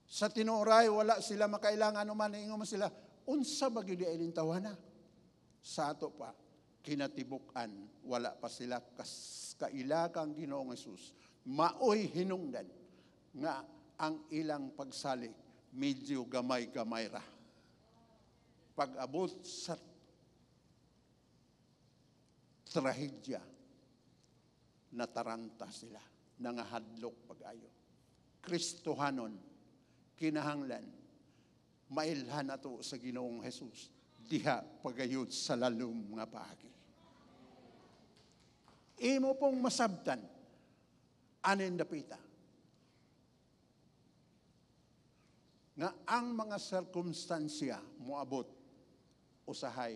Sa tinuuray, wala sila makailangan anuman, ingon sila, unsa ba gyud ay nintawana? Sa ato pa, kinatibukan, wala pa sila kaila kang Ginoong Hesus. Maoy hinungdan nga ang ilang pagsalig medyo gamay-gamay ra. Pag-abot sa trahedya, nataranta sila, nangahadlok pag-ayo. Kristohanon, kinahanglan, mailhan ato sa Ginoong Hesus, diha pagayod sa lalom nga paagi. Imo pong masabtan, anin dapita, nga ang mga sirkumstansya moabot usahay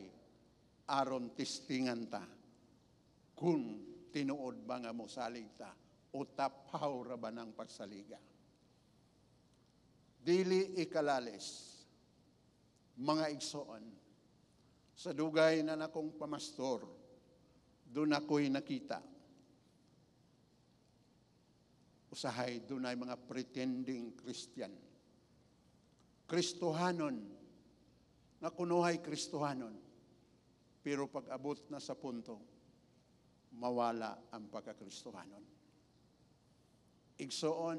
aron testingan ta kung tinuod ba nga mo salig ta o tapaw ra ba ng pagsaliga. Dili ikalalis, mga igsoon, sa dugay na nakong pamastor, doon ako'y nakita. Usahay, doon ay mga pretending Christian. Kristohanon, nakunuhay Kristohanon, pero pag-abot na sa punto, mawala ang pagkakristohanon. Igsoon,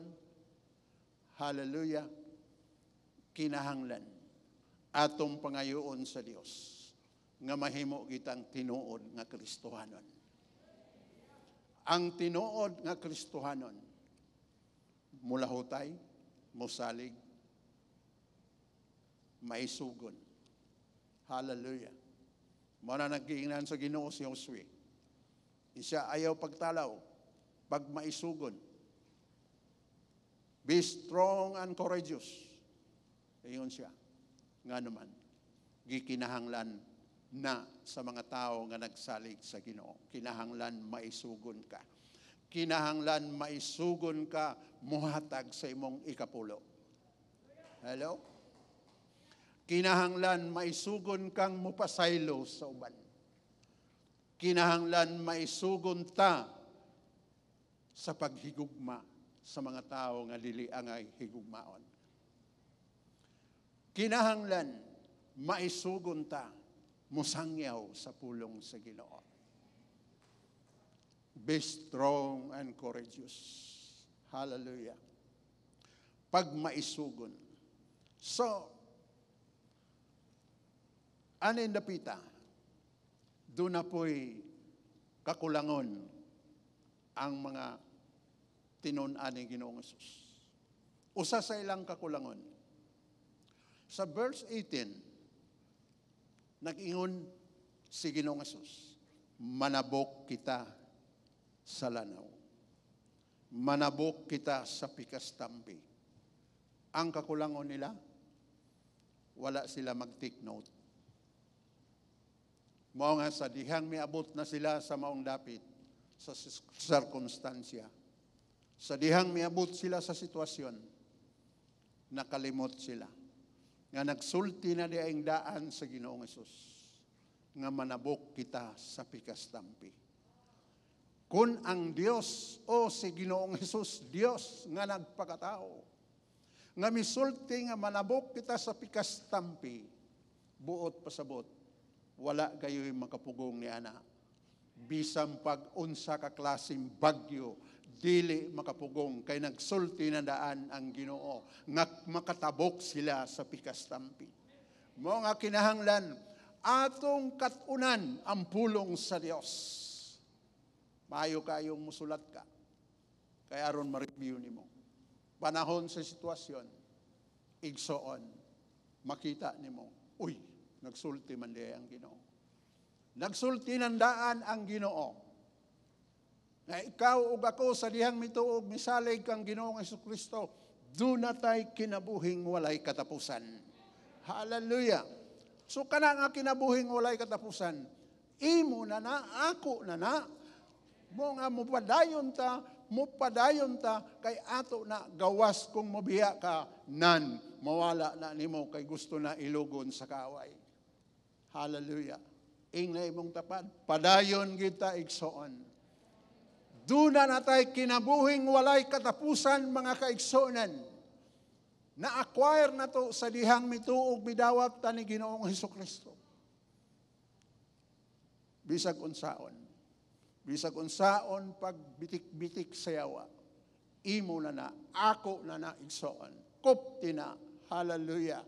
hallelujah, kinahanglan atong pangayoon sa Dios nga mahimo kitang tinuod nga Kristohanon. Ang tinuod nga Kristohanon mulahutay, musalig, maisugon. Hallelujah. Mao na nag-iingnan sa Ginoo si Josue. Siya ayaw pagtalaw, pag maisugon. Be strong and courageous. Ayon siya. Nga naman, gikinahanglan na sa mga tao nga nagsalig sa Ginoo. Kinahanglan maisugon ka. Kinahanglan maisugon ka muhatag sa imong ikapulo. Hello? Kinahanglan maisugon kang mupasaylo sa uban. Kinahanglan maisugon ta sa paghigugma sa mga tao nga dili angay higugmaon. Kinahanglan maisugon ta musangyaw sa pulong sa Ginoo. Be strong and courageous. Hallelujah. Pag maisugon. So, anin dapita, doon na po'y kakulangon ang mga tinunan ng Ginoong Hesus. Usa sa ilang kakulangon. Sa verse 18, nag-ingon si Ginoong Hesus, manabok kita sa lanaw. Manabok kita sa pikas tampi. Ang kakulangon nila, wala sila mag-take note. Mao nga sa dihang miabot na sila sa maong dapit sa sirkunstansya. Sa dihang miabot sila sa sitwasyon, nakalimot sila. Nga nagsulti na diaing daan sa Ginoong Hesus. Nga manabok kita sa pikastampi. Kung ang Dios o si Ginoong Hesus, Dios nga nagpakatao, nga misulti nga manabok kita sa pikastampi, buot pasabot, wala kayo'y makapugong ni ana. Bisang pag-unsa ka klaseng bagyo, dili makapugong kay nagsulti na daan ang Ginoo nga makatabok sila sa pikastampi. Mo nga kinahanglan atong katunan ang pulong sa Dios. Maayo kayong musulat ka. Kay aron ma-review nimo. Panahon sa sitwasyon, igsoon, makita nimo, uy, nagsulti man diay ang Ginoo. Nagsulti ng daan ang Ginoo. Na ikaw ug ako sa dihang mituog misalig kang Ginoong Jesucristo, do natay kinabuhing walay katapusan. Hallelujah. So kana nga kinabuhing walay katapusan, imo na ako na mo nga mupadayon ta kay ato na gawas kung mobiya ka nan mawala na nimo kay gusto na ilugon sa kaaway. Hallelujah. Ingna imong tapan, padayon kita igsoon. Duna natay kinabuhing walay katapusan mga kaigsonan. Na-acquire na to sa dihang mituog midawat ta ni Ginoong Hesukristo. Bisag unsaon pag bitik-bitik sayawa, imo na ako na igsoon. Kupti na, hallelujah.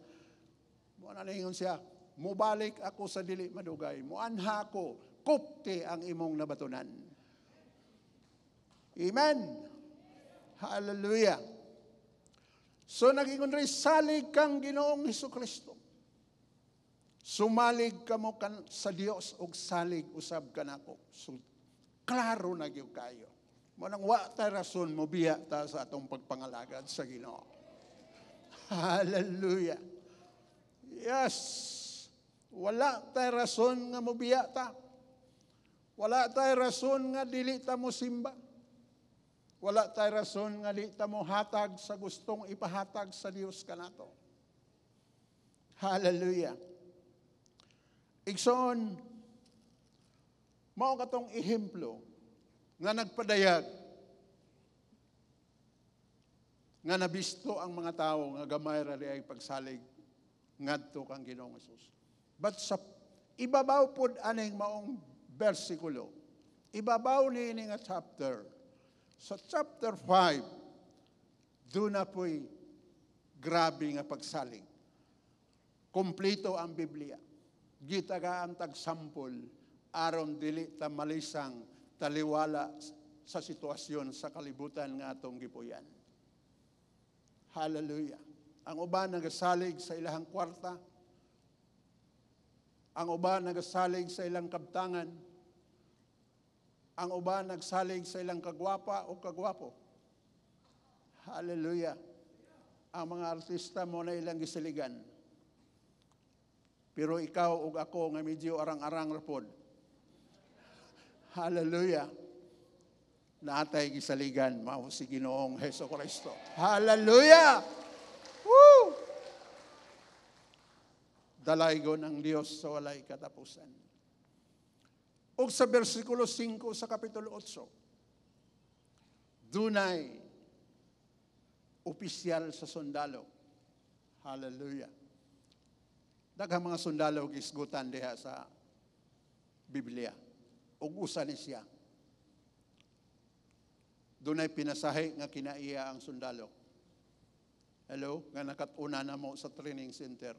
Mo na ningon siya, mubalik ako sa dili madugay, muanha ko, kupti ang imong nabatunan. Amen. Hallelujah. So nagingon rin, salig kang Ginoong Hesukristo. Sumalig ka mo sa Dios o salig usab ka nako. So, klaro na gyud kayo. Mo nang wa ta rason mo biya ta sa atong pagpangalagad sa Ginoo. Hallelujah. Yes. Wala tay rason nga mo biya ta. Wala tay rason nga dili ta mo simba. Wala tay rason nga di ta mo hatag sa gustong ipahatag sa Dios kanato. Hallelujah. Igsoon, mao katong ehemplo nga nagpadayag nga nabisto ang mga tao nga gamay ra ay pagsalig ngadto kang Ginoong Hesus. But sa ibabaw pod aning maong bersikulo, ibabaw niini nga chapter. Sa chapter 5, doon na po'y grabe nga pagsalig. Kompleto ang Biblia. Gitaga ang tagsampol, aron dili ta malisang taliwala sa sitwasyon sa kalibutan nga atong gipuyan. Hallelujah. Ang uban nagasalig sa ilahang kwarta. Ang uban nagasalig sa ilang kabtangan. Ang uban nagsalig sa ilang kagwapa o kagwapo. Hallelujah. Ang mga artista mo na ilang gisiligan. Pero ikaw ug ako nga medyo arang-arang rapod. Hallelujah. Natay gisaligan mao si Ginoong Hesukristo. Hallelujah. Woo! Dalaygon ang Dios sa walay katapusan. O sa versikulo 5 sa kapitulo 8, dunay opisyal sa sundalo. Hallelujah. Daghang mga sundalo gisgutan diha sa Biblia. Ug usa ni siya. Dunay pinasahi nga kinaiya ang sundalo. Hello, nga nakatuna na mo sa training center.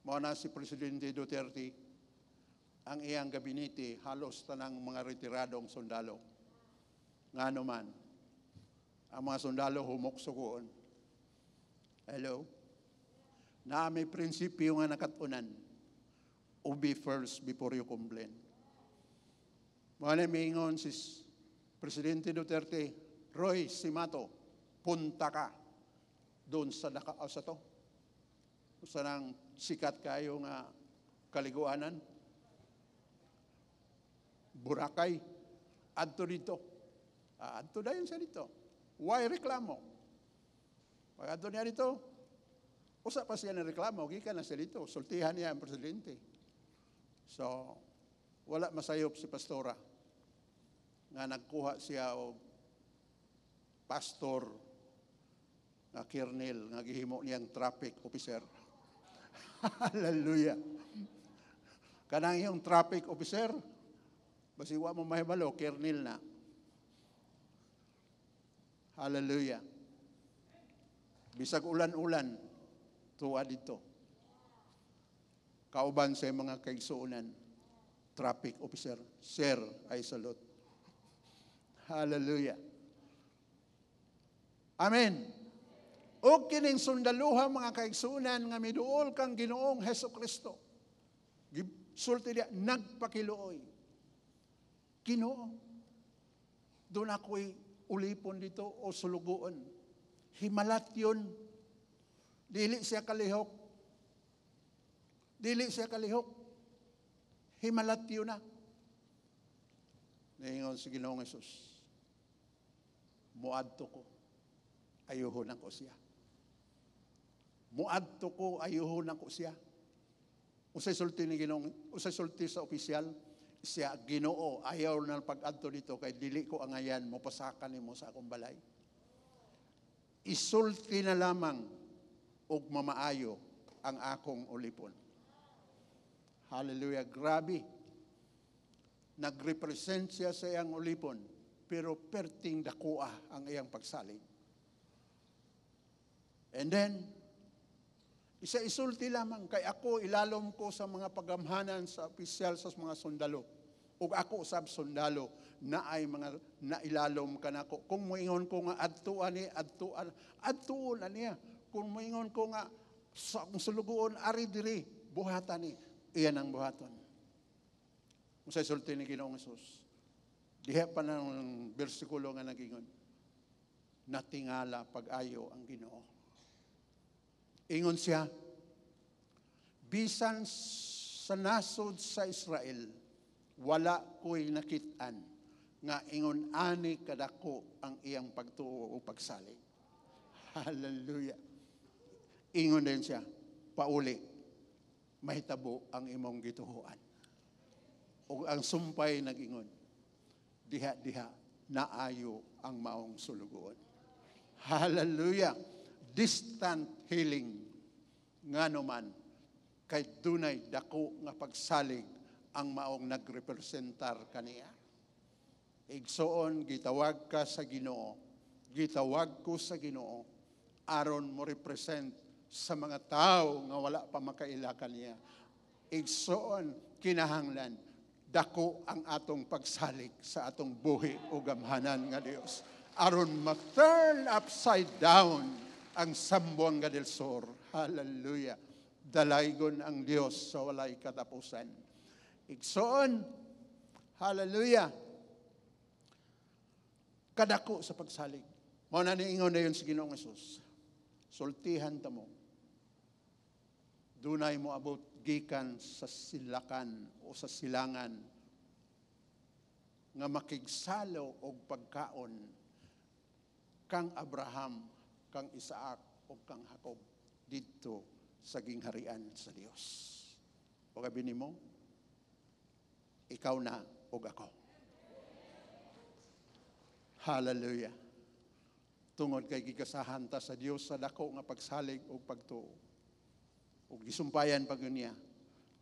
Mao na si Presidente Duterte. Ang iyang gabinete, halos tanang mga retiradong sundalo. Nga naman, ang mga sundalo humoksugoon. Hello? Na may prinsipyo nga nakatunan. Be first before you complain. Mga namingon si Presidente Duterte, Roy Simato, punta ka doon sa nakaaw to. Sa nang sikat kayo nga kaliguanan. Boracay, adto dito. Adto dayon siya dito. Why reklamo? Pag adto niya dito, usa pa siya na reklamo, gikan na siya dito. Sultihan niya ang presidente. So, wala masayop si pastora nga nagkuha siya og pastor nga Kernel, nga gihimo niyang traffic officer. Hallelujah. Kanang yung traffic officer, basi wa mo mahibalo, Kernel na. Hallelujah. Bisag ulan-ulan, tuwa dito. Kauban sa mga kaigsuonan, traffic officer, sir, ay salute. Hallelujah. Amen. O kining sundaluha mga kaigsuonan nga miduol kang Ginoong Hesukristo. Sulti dia nagpakiluoy. Ginoo, doon ako'y ulipon dito o sulugoon. Himalat yun. Dili siya kalihok. Dili siya kalihok. Himalat yun na. Ngayon si Ginoong Jesus, muadto ko, ayuhon ako siya. Muadto ko, ayuhon ako siya. Usay sulti ni Ginoong, usay sulti sa opisyal, siya, Ginoo, ayaw na pag-adto dito, kay dili ko angayan, mapasakan ni mo sa akong balay. Isulti na lamang, og mamaayo, ang akong ulipon. Hallelujah, grabe. Nagrepresent siya sa iyang ulipon, pero perting dakua ang iyang pagsalig. And then, isa isulti lamang, kay ako ilalom ko sa mga pagamhanan sa opisyal sa mga sundalo. O ako sab sundalo na ay mga nailalom ka na ko. Kung moingon ko nga adtuan na niya. Kung moingon ko nga sa akong sulugoon, ari diri, buhatan ni. Iyan ang buhaton. Kung sa isulti ni Ginoong Jesus, diha pa ng bersikulo nga nagingon, natingala pag-ayo ang Ginoo. Ingon siya, bisan sa nasod sa Israel, wala ko'y nakitaan nga ingon ani kadako ang iyang pagtuo o pagsalig. Hallelujah. Ingon din siya, pauli, mahitabo ang imong gituhuan. O ang sumpay nag-ingon, diha-diha, naayo ang maong sulugoon. Hallelujah. Distant healing nga naman kay dunay dako nga pagsalig ang maong nagrepresentar kaniya. Igsoon gitawag ka sa Ginoo, gitawag ko sa Ginoo aron mo represent sa mga tao nga wala pa makaila kaniya. Igsoon kinahanglan dako ang atong pagsalig sa atong buhi o gamhanan nga Dios aron ma-turn upside down ang Sambuanga del Sur. Hallelujah. Dalaygon ang Dios sa walay katapusan. Igsoon, hallelujah, kadako sa pagsalig. Mao na niingon na yun si Ginoong Jesus. Sultihan ta mo. Dunay mo abot gikan sa silakan o sa silangan nga makigsalo og pagkaon kang Abraham, kang Isaac o kang Jacob dito sa gingharian sa Dios. O gabi nimo, ikaw na o ako. Hallelujah. Tungod kay gigasahan ta sa Dios sa dako nga pagsalig o pagtuo. O gisumpayan pag niya.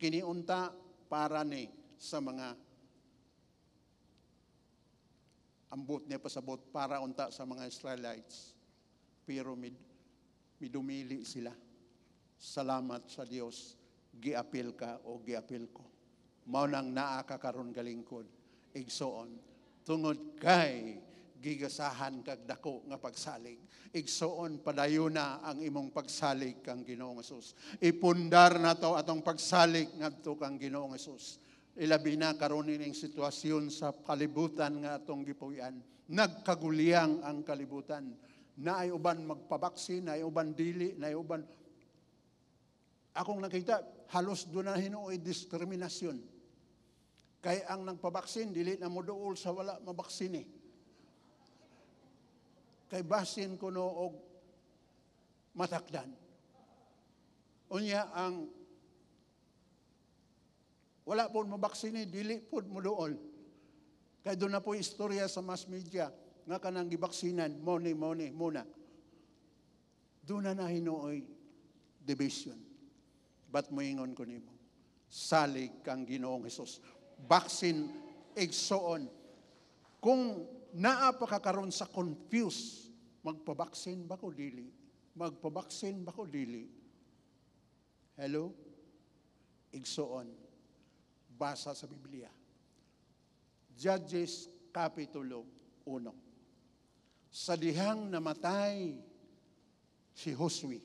Kiniunta para ni sa mga ambot niya pasabot para unta sa mga Israelites. Pero midumili sila. Salamat sa Dios. Giapil ka o giapil ko. Mao nang naa ka karon galingkod. Igsoon. Tungod kay gigasahan kag dako nga pagsalig. Igsoon padayuna ang imong pagsalig kang Ginoong Hesus. Ipundar na to atong pagsalig ngadto kang Ginoong Hesus. Ilabi na karon ning sitwasyon sa kalibutan nga atong gipuy-an. Nagkaguliyang ang kalibutan. Naay uban magpabaksin, naay uban dili, naay uban akong nakita halos doon na hinuoy diskriminasyon. Kay ang nagpabaksin, dili na mo duol sa wala mabaksin eh. Kay basin ko no og matakdan. Unya ang wala po mabaksin eh, dili po mo duol. Kay doon na po istorya sa mass media nga kanang gibaksinan, muna. Doon na hinuoy division. But moingon ko nimo, salig kang Ginoong Hesus. Baksin igsoon. Kung naa pa ka karon sa confuse, magpabaksin ba ko dili? Magpabaksin ba ko dili? Hello? Igsoon. Basa sa Biblia. Judges Kapitulo 1. Sa dihang namatay si Josue.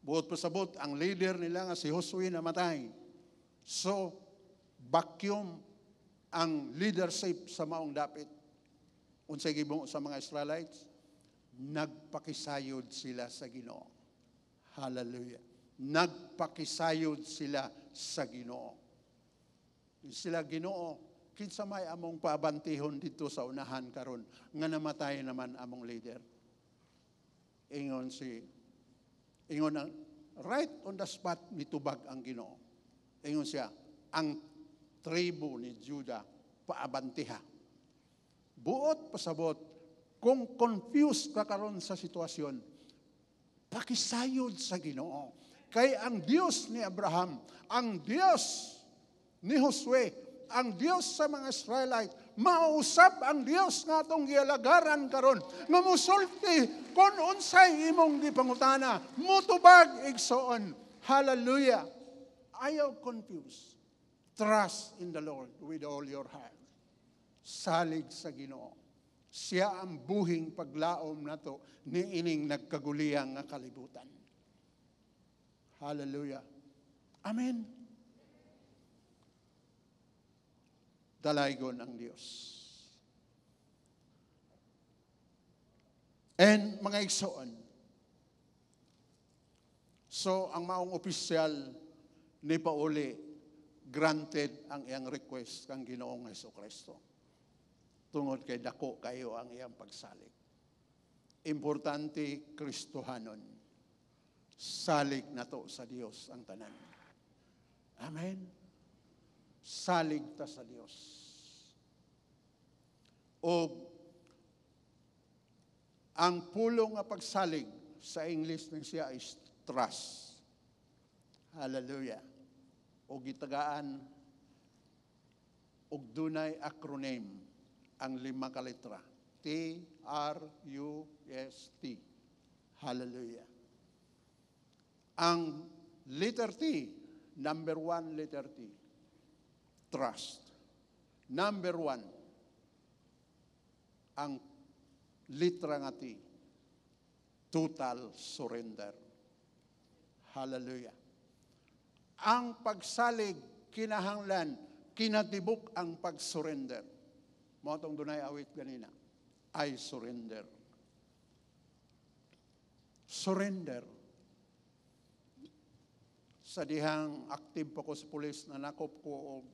Buot pasabot, ang leader nila nga si Josue namatay. So, vacuum ang leadership sa maong dapit. Unsay gibong sa mga Israelites, nagpakisayod sila sa Ginoo. Hallelujah. Nagpakisayod sila sa Ginoo. Sila Ginoo, kinsa may among paabantihon dito sa unahan karon nga namatay naman among leader. Ingon ang right on the spot mitubag ang Ginoo. Ingon siya, ang tribo ni Judah paabantiha. Buot pasabot, kung confused ka karon sa sitwasyon, pakisayod sa Ginoo. Kay ang Dios ni Abraham, ang Dios ni Josue, ang Dios sa mga Israelite, mausap ang Dios nga atong gialagaran karon, nga musulti kung unsay imong gipangutana, mutubag igsoon. Hallelujah. Ayaw confuse. Trust in the Lord with all your heart. Salig sa Ginoo. Siya ang buhing paglaom nato ni ining nagkaguliyang nga kalibutan. Hallelujah. Amen. Dalaygon ang Diyos. And mga igsoon, so ang maong opisyal ni Pauli, granted ang iyang request kang Ginoong Hesukristo. Tungod kay dako kayo ang iyang pagsalig. Importante, Kristohanon. Salig na to sa Diyos ang tanan. Amen. Salig ta sa Dios. O ang pulong nga pagsalig sa English ng siya is trust. Hallelujah. O gitagaan og dunay acronym ang 5 ka letra. T-R-U-S-T. Hallelujah. Ang letter T, number 1 letter T. Trust. Number 1, ang litra nga T, total surrender. Hallelujah. Ang pagsalig, kinahanglan, kinatibok ang pag-surrender. Mo itong dunay awit ganina. I surrender. Surrender. Sa dihang active pa ko sa pulis na nakop ko og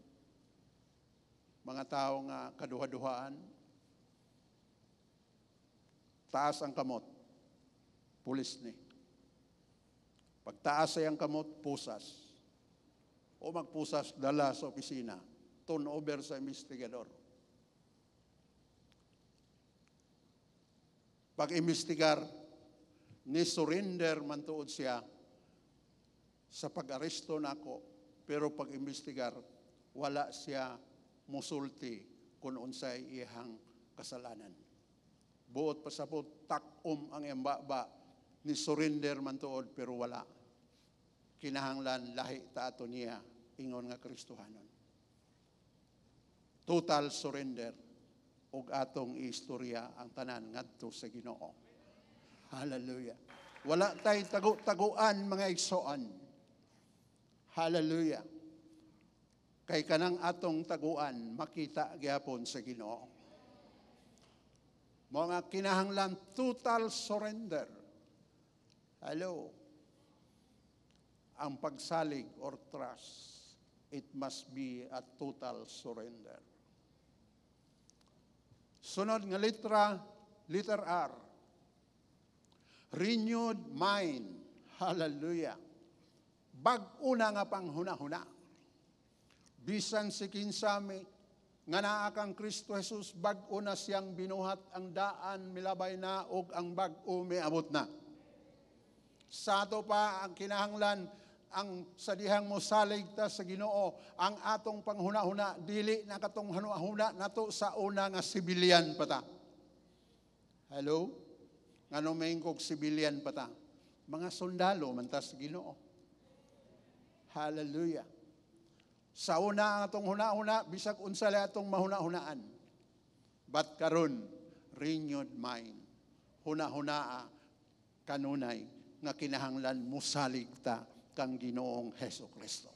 mga tao nga kaduha-duhaan, taas ang kamot, pulis ni. Pagtaas ay ang kamot, pusas. O magpusas, dala sa opisina, turnover sa investigador. Pag-investigar, ni surrender man tuod siya sa pag-aresto nako, pero pag-investigar, wala siya musulti kung unsay iyang kasalanan. Buot pasabot, takom ang iyang baba, ni surrender man tuod, pero wala. Kinahanglan lahi ta ato niya, ingon nga Kristohanon. Total surrender, ug atong istorya ang tanan ngadto sa Ginoo. Hallelujah. Wala tay tago-taguan mga igsoon. Hallelujah. Kay kanang atong taguan, makita gyapon sa Ginoo. Mga kinahanglan total surrender. Hello. Ang pagsalig or trust. It must be a total surrender. Sunod nga letter R. Renewed mind. Hallelujah. Bag-una nga panghuna-huna. Bisan si kinsami, nga naa kang Kristo Jesus, bag-una siyang binuhat ang daan, milabay na, og ang bag-o miabot na. Sa ato pa ang kinahanglan, ang sadihang mo salig ta sa Ginoo, ang atong panghuna-huna, dili na katong huna-huna nato sa una nga sibilyan pa ta. Hello? Ngano may kog sibilyan pa ta? Mga sundalo man ta sa Ginoo. Hallelujah. Sa una ang atong huna-huna, bisag unsa la atong mahuna-hunaan. But karon, renewed mind. Huna-hunaa kanunay nga kinahanglan musalig ta kang Ginoong Hesukristo.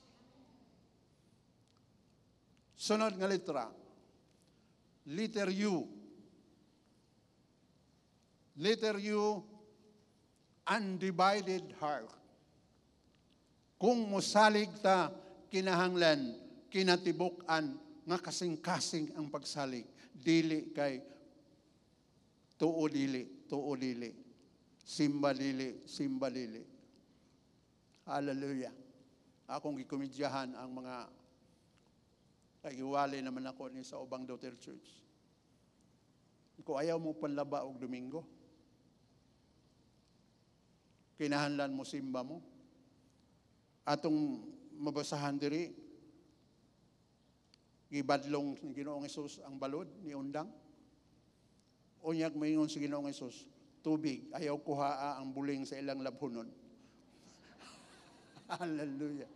Sunod nga letra. Letter U. Letter U, undivided heart. Kung musalig ta, kinahanglan, kinatibuk-an, nga kasing-kasing ang pagsalig. Dili kay tuo dili. Simba dili. Hallelujah. Akong gikomedyahan ang mga kagiwali naman ako ni sa ubang daughter church. Kung ayaw mo panlaba og Domingo, kinahanglan mo simba mo. Atong mabasahan diri, gibadlong ni Ginoong Hesus ang balod ni undang. Unyag maingon si Ginoong Hesus, tubig, ayaw kuhaa ang buling sa ilang labhonon. Hallelujah.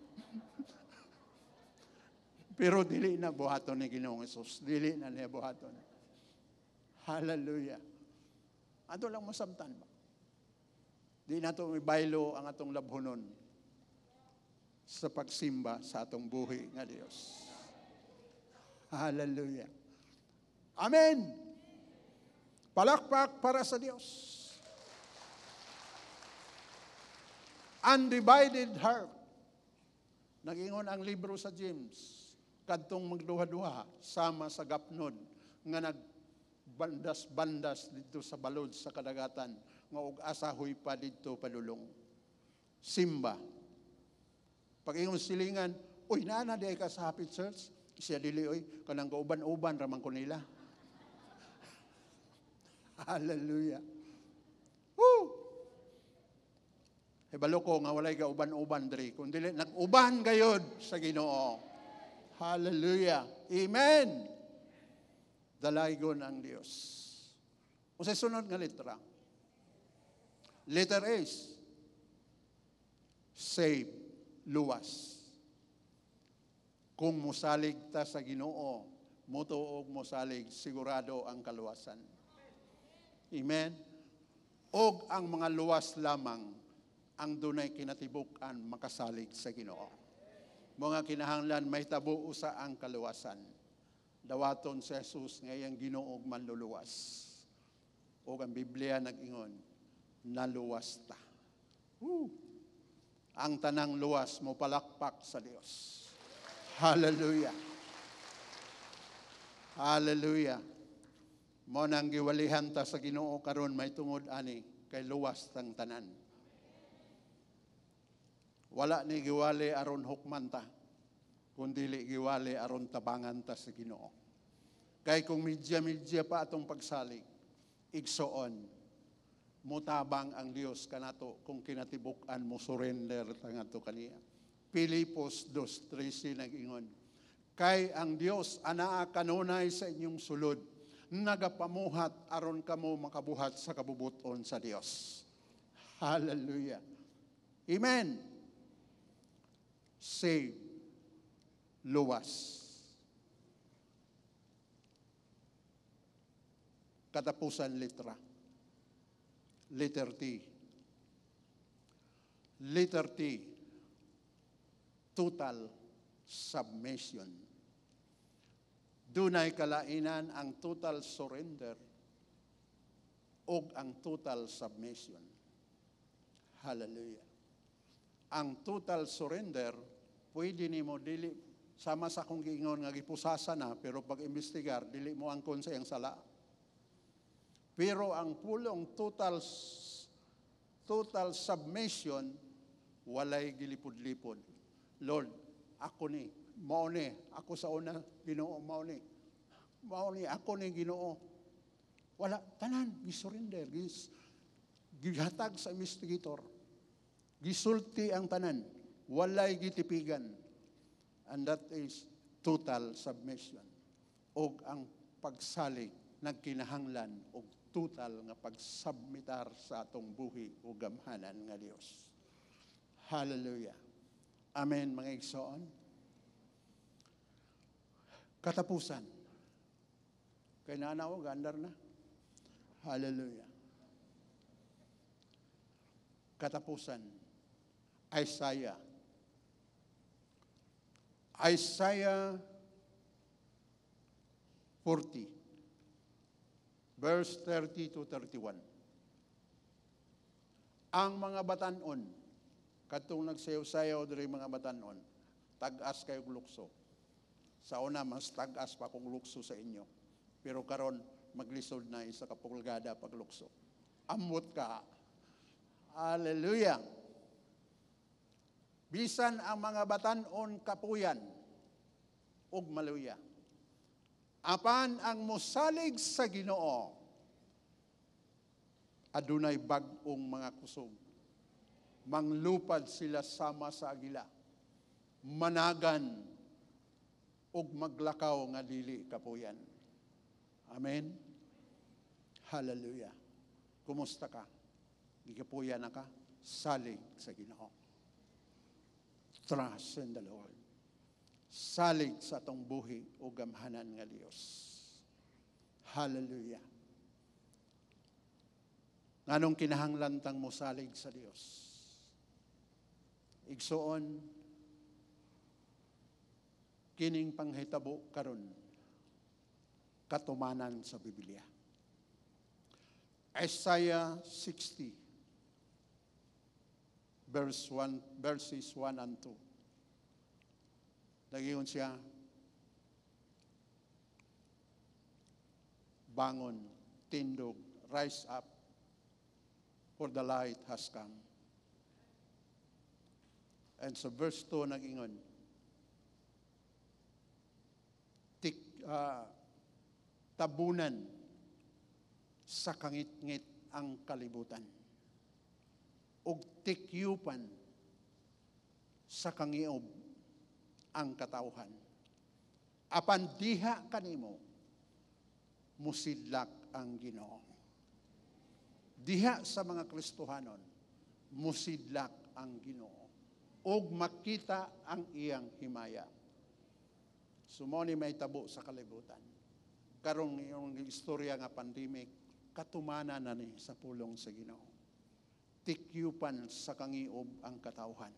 Pero dili na buhaton ni Ginoong Hesus. Dili na niya buhaton. Hallelujah. Ato lang masabtan ba? Di na ito ibaylo ang atong labhonon sa pagsimba sa atong buhi nga Dios. Hallelujah. Amen. Palakpak para sa Dios. Undivided heart. Nag-ingon ang libro sa James, kadtong magduha-duha sama sa gapnod nga nagbandas-bandas dito sa balod sa kadagatan nga og asahoy pa dito padulong. Simba. Pag ingon silingan, uy, nana di ka sa Happy Church? Siya dili, uy, kanang kauban-uban ramang ko nila. Hallelujah. Woo! Hebalo ko nga walay kauban-uban diri, kundi nag-uban gayod sa Ginoo. Hallelujah. Amen. Dalaygon ang Dios. Usa sunod nga letra. Letter S. Save. Luwas. Kung musalig ta sa Ginoo, mutuog musalig, sigurado ang kaluwasan. Amen? Og ang mga luwas lamang ang dunay kinatibuk-an makasalig sa Ginoo. Mga kinahanglan may tabo usa ang kaluwasan. Dawaton si Jesus ngayang Ginoog manluluwas. Og ang Biblia nag-ingon, naluwas ta. Woo! Ang tanang luwas mo palakpak sa Dios. Hallelujah. Hallelujah. Mo nang giwalihan ta sa Ginoo karon may tungod ani kay luwas tang tanan. Wala ni giwali aron hukman ta, kundi giwali aron tabangan ta sa Ginoo. Kay kung midya-midya pa atong pagsalig, igsoon, mutabang ang Dios kanato kung kinatibuk-an mo surrender tangadto kaniya. Pilipos 2:13 nag-ingon, kay ang Dios anaa kanunay sa inyong sulod, nagapamuhat aron kamo makabuhat sa kabubuton sa Dios. Hallelujah. Amen. Save. Luwas. Katapusan letra. Letter T. Letter T. Total submission. Dunay kalainan ang total surrender o ang total submission. Hallelujah. Ang total surrender, pwede nimo dili Sama sa akong giingon nga gipusasa na, pero pag imbestigar, dili mo angkon sa iyang sala. Pero ang pulong total submission, walay gilipod-lipod. Lord, ako ni, mao ni, ako sa una, Ginoo, mao ni, ako ni Ginoo. Wala, tanan, gisurrender, gihatag sa investigator. Gisulti ang tanan, walay gitipigan. And that is total submission. O ang pagsalig, nagkinahanglan, o total nga pagsubmitar sa atong buhi o gamhanan nga Dios. Hallelujah. Amen, mga igsoon. Katapusan. Kay nanaw, gandar na. Hallelujah. Katapusan. Isaiah 40, verse 30 to 31. Ang mga batanon, katong nagsayaw-sayaw diri mga batanon, tag-as kayo lukso. Sa una, mas tag-as pa kung lukso sa inyo. Pero karon maglisod na isa ka pulgada pag lukso. Amot ka. Hallelujah. Bisan ang mga batanon kapuyan ug maluya. Apan ang mosalig sa Ginoo, adunay bag-ong mga kusog. Manglupad sila sama sa agila. Managan ug maglakaw nga dili kapuyan. Amen. Hallelujah. Kumusta ka? Gikapuyan na ka? Salig sa Ginoo. Trust in the Lord. Salig sa atong buhi o gamhanan nga Dios. Hallelujah. Nganong kinahanglan tang mo salig sa Dios? Igsuon, kining panghitabo karon katumanan sa Biblia. Isaiah 60 verses 1 and 2. Nagingon siya, bangon, tindog, rise up, for the light has come. And sa verse 2 nagingon, tabunan sa kangit-ngit ang kalibutan. Ug tikyupan sa kangiob ang katawhan. Apan diha kanimo musidlak ang Ginoo. Diha sa mga Kristohanon musidlak ang Ginoo ug makita ang iyang himaya. Sumoni may tabo sa kalibutan. Karong iyong istorya nga pandemic, katumanan na ni sa pulong sa Ginoo. Tikyupan sa kangiob ang katawhan.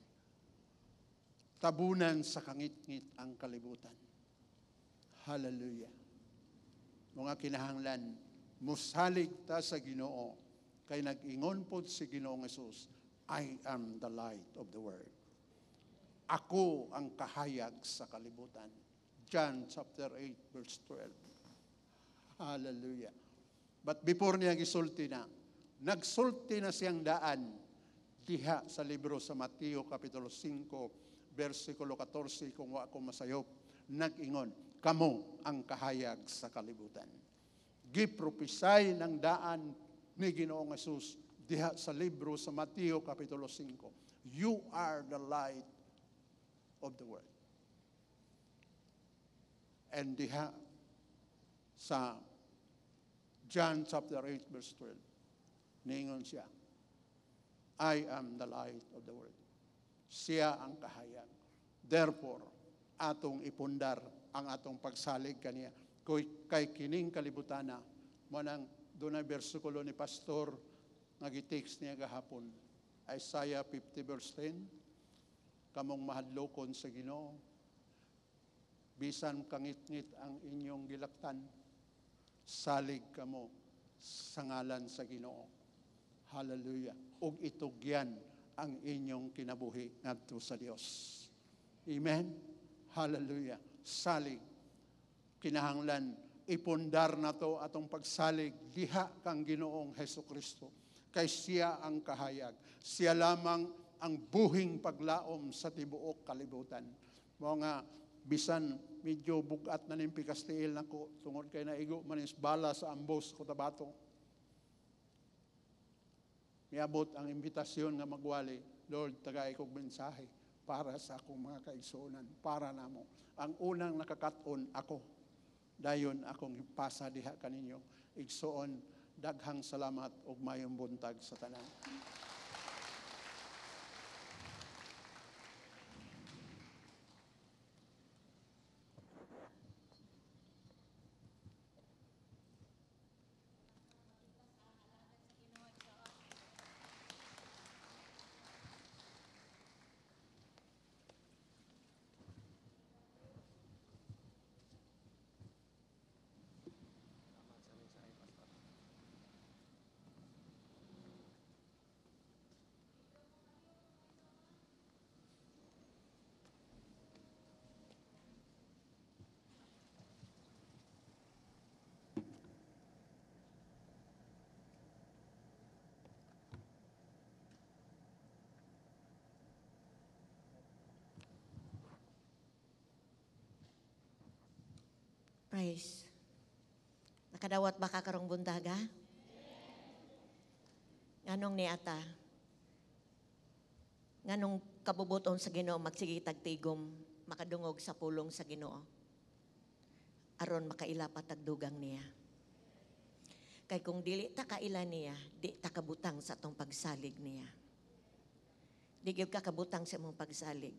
Tabunan sa kangit-ngit ang kalibutan. Hallelujah. Mga kinahanglan, musalig ta sa Ginoo, kay nag-ingon pod si Ginoong Hesus, I am the light of the world. Ako ang kahayag sa kalibutan. John chapter 8 verse 12. Hallelujah. But before niya gisulti na, nagsulti na siyang daan diha sa libro sa Mateo kapitulo 5 versikulo 14, kung wa ko masayop, nag-ingon, kamo ang kahayag sa kalibutan. Gipropisay ng daan ni Ginoong Hesus diha sa libro sa Mateo kapitulo 5. You are the light of the world. And diha sa John chapter 8 verse 12, ningon siya, I am the light of the world. Siya ang kahayag. Therefore, atong ipundar ang atong pagsalig kaniya. Kay kining kalibutana, manang doon ay versikulo ni Pastor, nag-text niya gahapon, Isaiah 50 verse 10, kamong mahadlokon sa Ginoo, bisan kangit-ngit ang inyong gilaktan, salig kamo sa ngalan sa Ginoo. Hallelujah. Ug itugyan ang inyong kinabuhi ngadto sa Dios. Amen. Hallelujah. Salig. Kinahanglan ipundar na to atong pagsalig diha kang Ginoong Hesukristo. Kay siya ang kahayag. Siya lamang ang buhing paglaom sa tibuok kalibutan. Mo nga bisan medyo bugat na ning pikastiil nako tungod kay naigo manis bala sa ambos Cotabato. Miabot ang imbitasyon nga magwali, Lord, tagay kog mensahe para sa akong mga kaigsuonan, para namo. Ang unang nakakaton ako. Dayon akong ipasa diha kaninyo. Igsuon, daghang salamat ug mayong buntag sa tanan. Praise. Nakadawat ba ka karong buntaga? Nganong ni ata? Nganong kabubuton sa Ginoo magsige tagtigom makadungog sa pulong sa Ginoo? Aron makaila patagdugang niya. Kay kung dili ta kaila niya, di ta kabutang sa atong pagsalig niya. Di gyud ka kabutang sa imong pagsalig.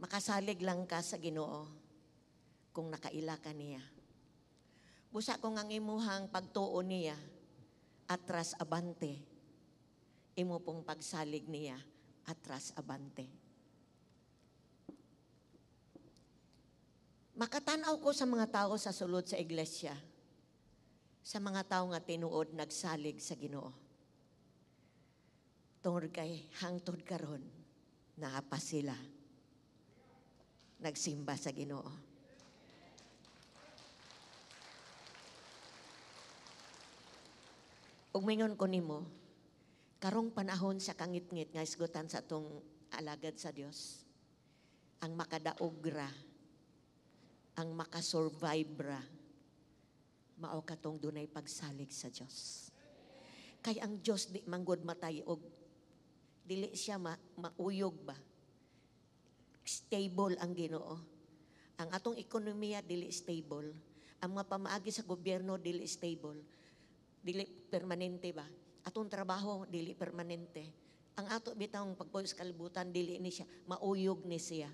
Makasalig lang ka sa Ginoo kung nakaila ka niya. Busa kung ang imuhang pagtuo niya, atras abante. Imo pong pagsalig niya, atras abante. Makatanaw ko sa mga tao sa sulod sa iglesia, sa mga tao nga tinuod nagsalig sa Ginoo. Tungod kay hangtod karon, naapa sila. Nagsimba sa Ginoo. Ug mingon ko nimo, karong panahon sa kangit-ngit nga isgutan sa atong alagad sa Dios, ang makadaogra, ang makasurvive ra, mao katong dunay pagsalig sa Dios. Kay ang Dios di manggod matay og dili siya mauyog ba? Stable ang Ginoo. Ang atong ekonomiya dili stable. Ang mga pamaagi sa gobyerno dili stable. Dili permanente ba? Atong trabaho dili permanente. Ang ato bitang pagpuyo sa kalibutan dili ni siya mauyog ni siya.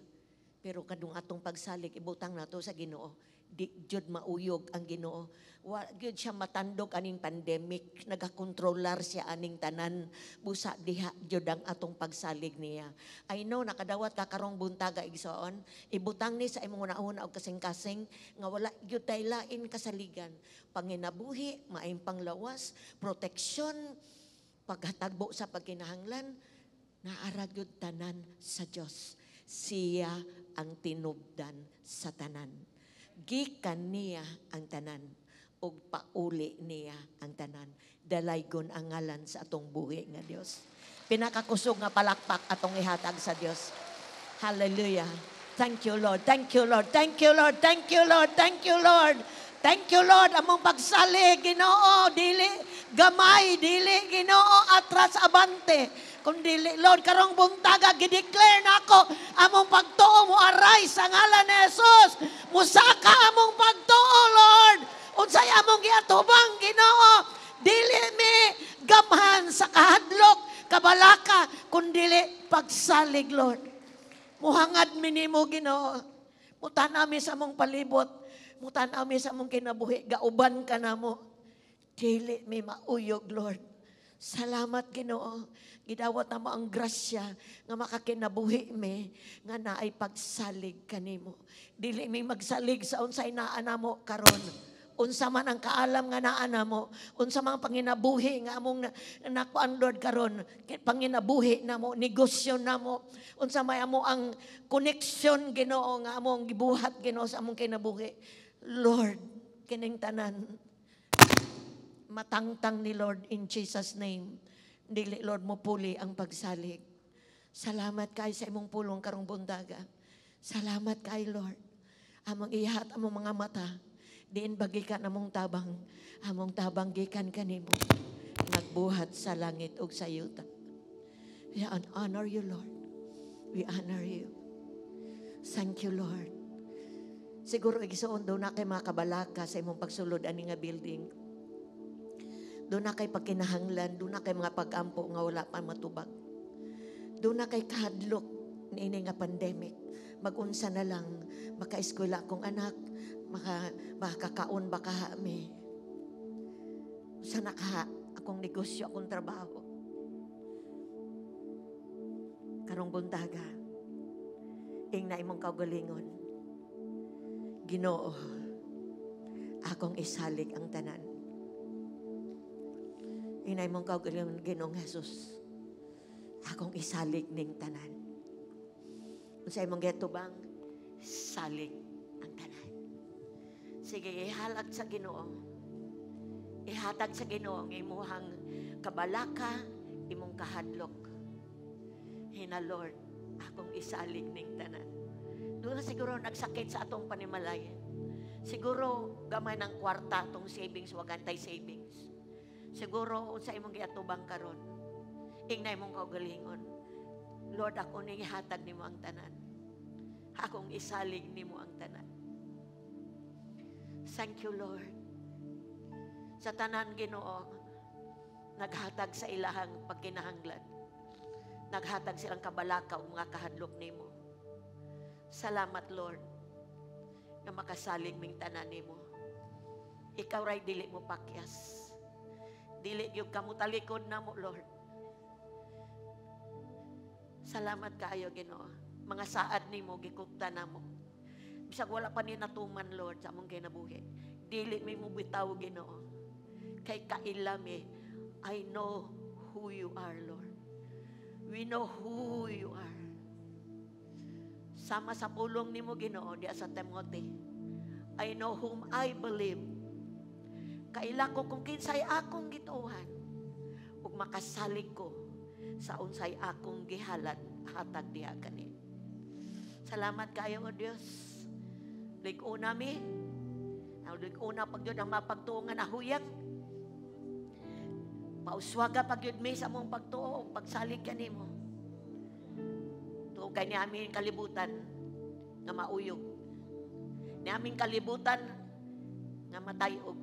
Pero kadung atong pagsalig ibutang nato sa Ginoo, di jud mauyog ang Ginoo. Wa gyud siya matandog aning pandemic, nagakontrolar siya aning tanan. Busa diha jud ang atong pagsalig niya. I know nakadawat ka karong buntaga igsoon, ibutang ni sa imong una-una og kasing-kasing nga wala gyud tay lain kasaligan. Panginabuhi, maayong panglawas, proteksyon, paghatagbo sa pagkinahanglan, naara gyud tanan sa Dios. Siya ang tinubdan sa tanan. Gikan niya ang tanan ug pauli niya ang tanan. Dalaygon ang ngalan sa atong buhi nga Dios. Pinakakusog nga palakpak atong ihatag sa Dios. Hallelujah. Thank you Lord. Thank you Lord. Thank you Lord. Thank you Lord. Thank you Lord. Thank you Lord. Among pagsalig Ginoo dili gamay, dili Ginoo atras abante. Kundi Lord karong buntaga gideclare nako among pagtuo mo aray sa ngalan ni Jesus. Musaka among pagtuo Lord. Unsay among giatubang Ginoo, dili mi gamhan sa kahadlok, kabalaka, kundi pagsalig Lord. Muhangad mi nimo Ginoo. Mutanaw mi sa among palibot, mutanaw mi sa among kinabuhi, gauban ka namo. Dili mi mauyog Lord. Salamat Ginoo. Gidawat na mo ang grasya nga makakinabuhi mi nga naay pagsalig kanimo. Dili mi magsalig sa unsay naa namo karon. unsa man ang kaalam nga naa namo, unsa man panginabuhi nga among nakuan Lord karon, panginabuhi namo, negosyo namo, unsa may amo ang connection Ginoo nga among gibuhat Ginoo sa among kinabuhi. Lord, kining tanan matangtang ni Lord in Jesus name. Dili Lord mo puli ang pagsalig. Salamat kay sa imong pulong karong buntaga. Salamat kay Lord. Among ihat among mga mata. Diin bagikan among tabang gikan kanimo. Nagbuhat sa langit ug sa yuta. We honor you, Lord. We honor you. Thank you, Lord. Siguro igsuon doon na kay mga kabalaka sa imong pagsulod ani nga building. Doon na kay pagkinahanglan, doon na kay mga pag-ampo nga wala pa matubag. Doon na kay kahadlok niini nga pandemic. Mag-unsa na lang maka-eskwela akong anak, makakaon ba kahami. Sa nakaha akong negosyo, akong trabaho. Karong buntaga, ingna imong kaugalingon. Ginoo, akong isalig ang tanan. Ingna imong kaugalingon, Ginoong Jesus, akong isalig ning tanan. Unsa imong getubang, salig ang tanan. Sige, ihalag sa Ginoo. Ihatag sa Ginoo ang imuhang kabalaka, imong kahadlok. Hina Lord, akong isalig ning tanan. Doon na siguro nagsakit sa atong panimalayan. Siguro gamay ng kwarta atong savings, wagantay savings. Siguro unsa imong giatubang karon. Ingna imong kaugalingon. Lord, ako ning ihatag nimo ang tanan. Akong isalig nimo ang tanan. Thank you, Lord. Sa tanan Ginoo, naghatag sa ilahang pagkinahanglan. Naghatag silang kabalaka o mga kahadlok nimo. Salamat, Lord, na makasalig ming tanan nimo. Ikaw ray dili mo pakyas. Dili gyud kamo talikod namo, Lord. Salamat kaayo Ginoo. Mga saad nimo gikupta namo. Bisag wala pa ni natuman, Lord, sa among kinabuhi. Dili mi mo bitaw Ginoo. Kay kailami, I know who you are, Lord. We know who you are. Sama sa pulong nimo Ginoo diya sa Timothy. I know whom I believe. Kaila ko kung kinsay akong gituohan ug makasalig ko sa unsay akong gihalad hatag diha kani. Salamat kayo o Dios. Lig-una mi. Lig-una pag yun ang mapagtuo nga nahuyag. Pauswaga pag yun mi sa mong pagtuo pagsalig kanimo. Tuo kay ni aming kalibutan nga mauyog. Ni aming kalibutan nga matayog.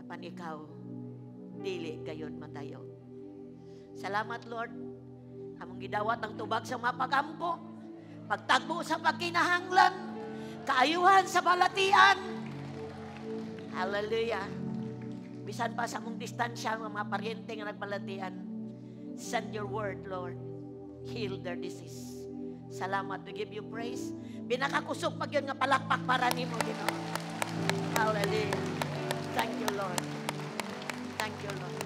Apan ikaw dili gayon matayog. Salamat Lord. Among gidawat ang tubag sa mapagampo, pagtagbo sa pagkinahanglan, kaayuhan sa balatian. Hallelujah. Bisan pa sa among distansya ng mga paryente nga nagbalatian, send your word, Lord. Heal their disease. Salamat. We give you praise. Binakakusog pag yun nga palakpak para nimo, Ginoo. Hallelujah. Thank you, Lord. Thank you, Lord.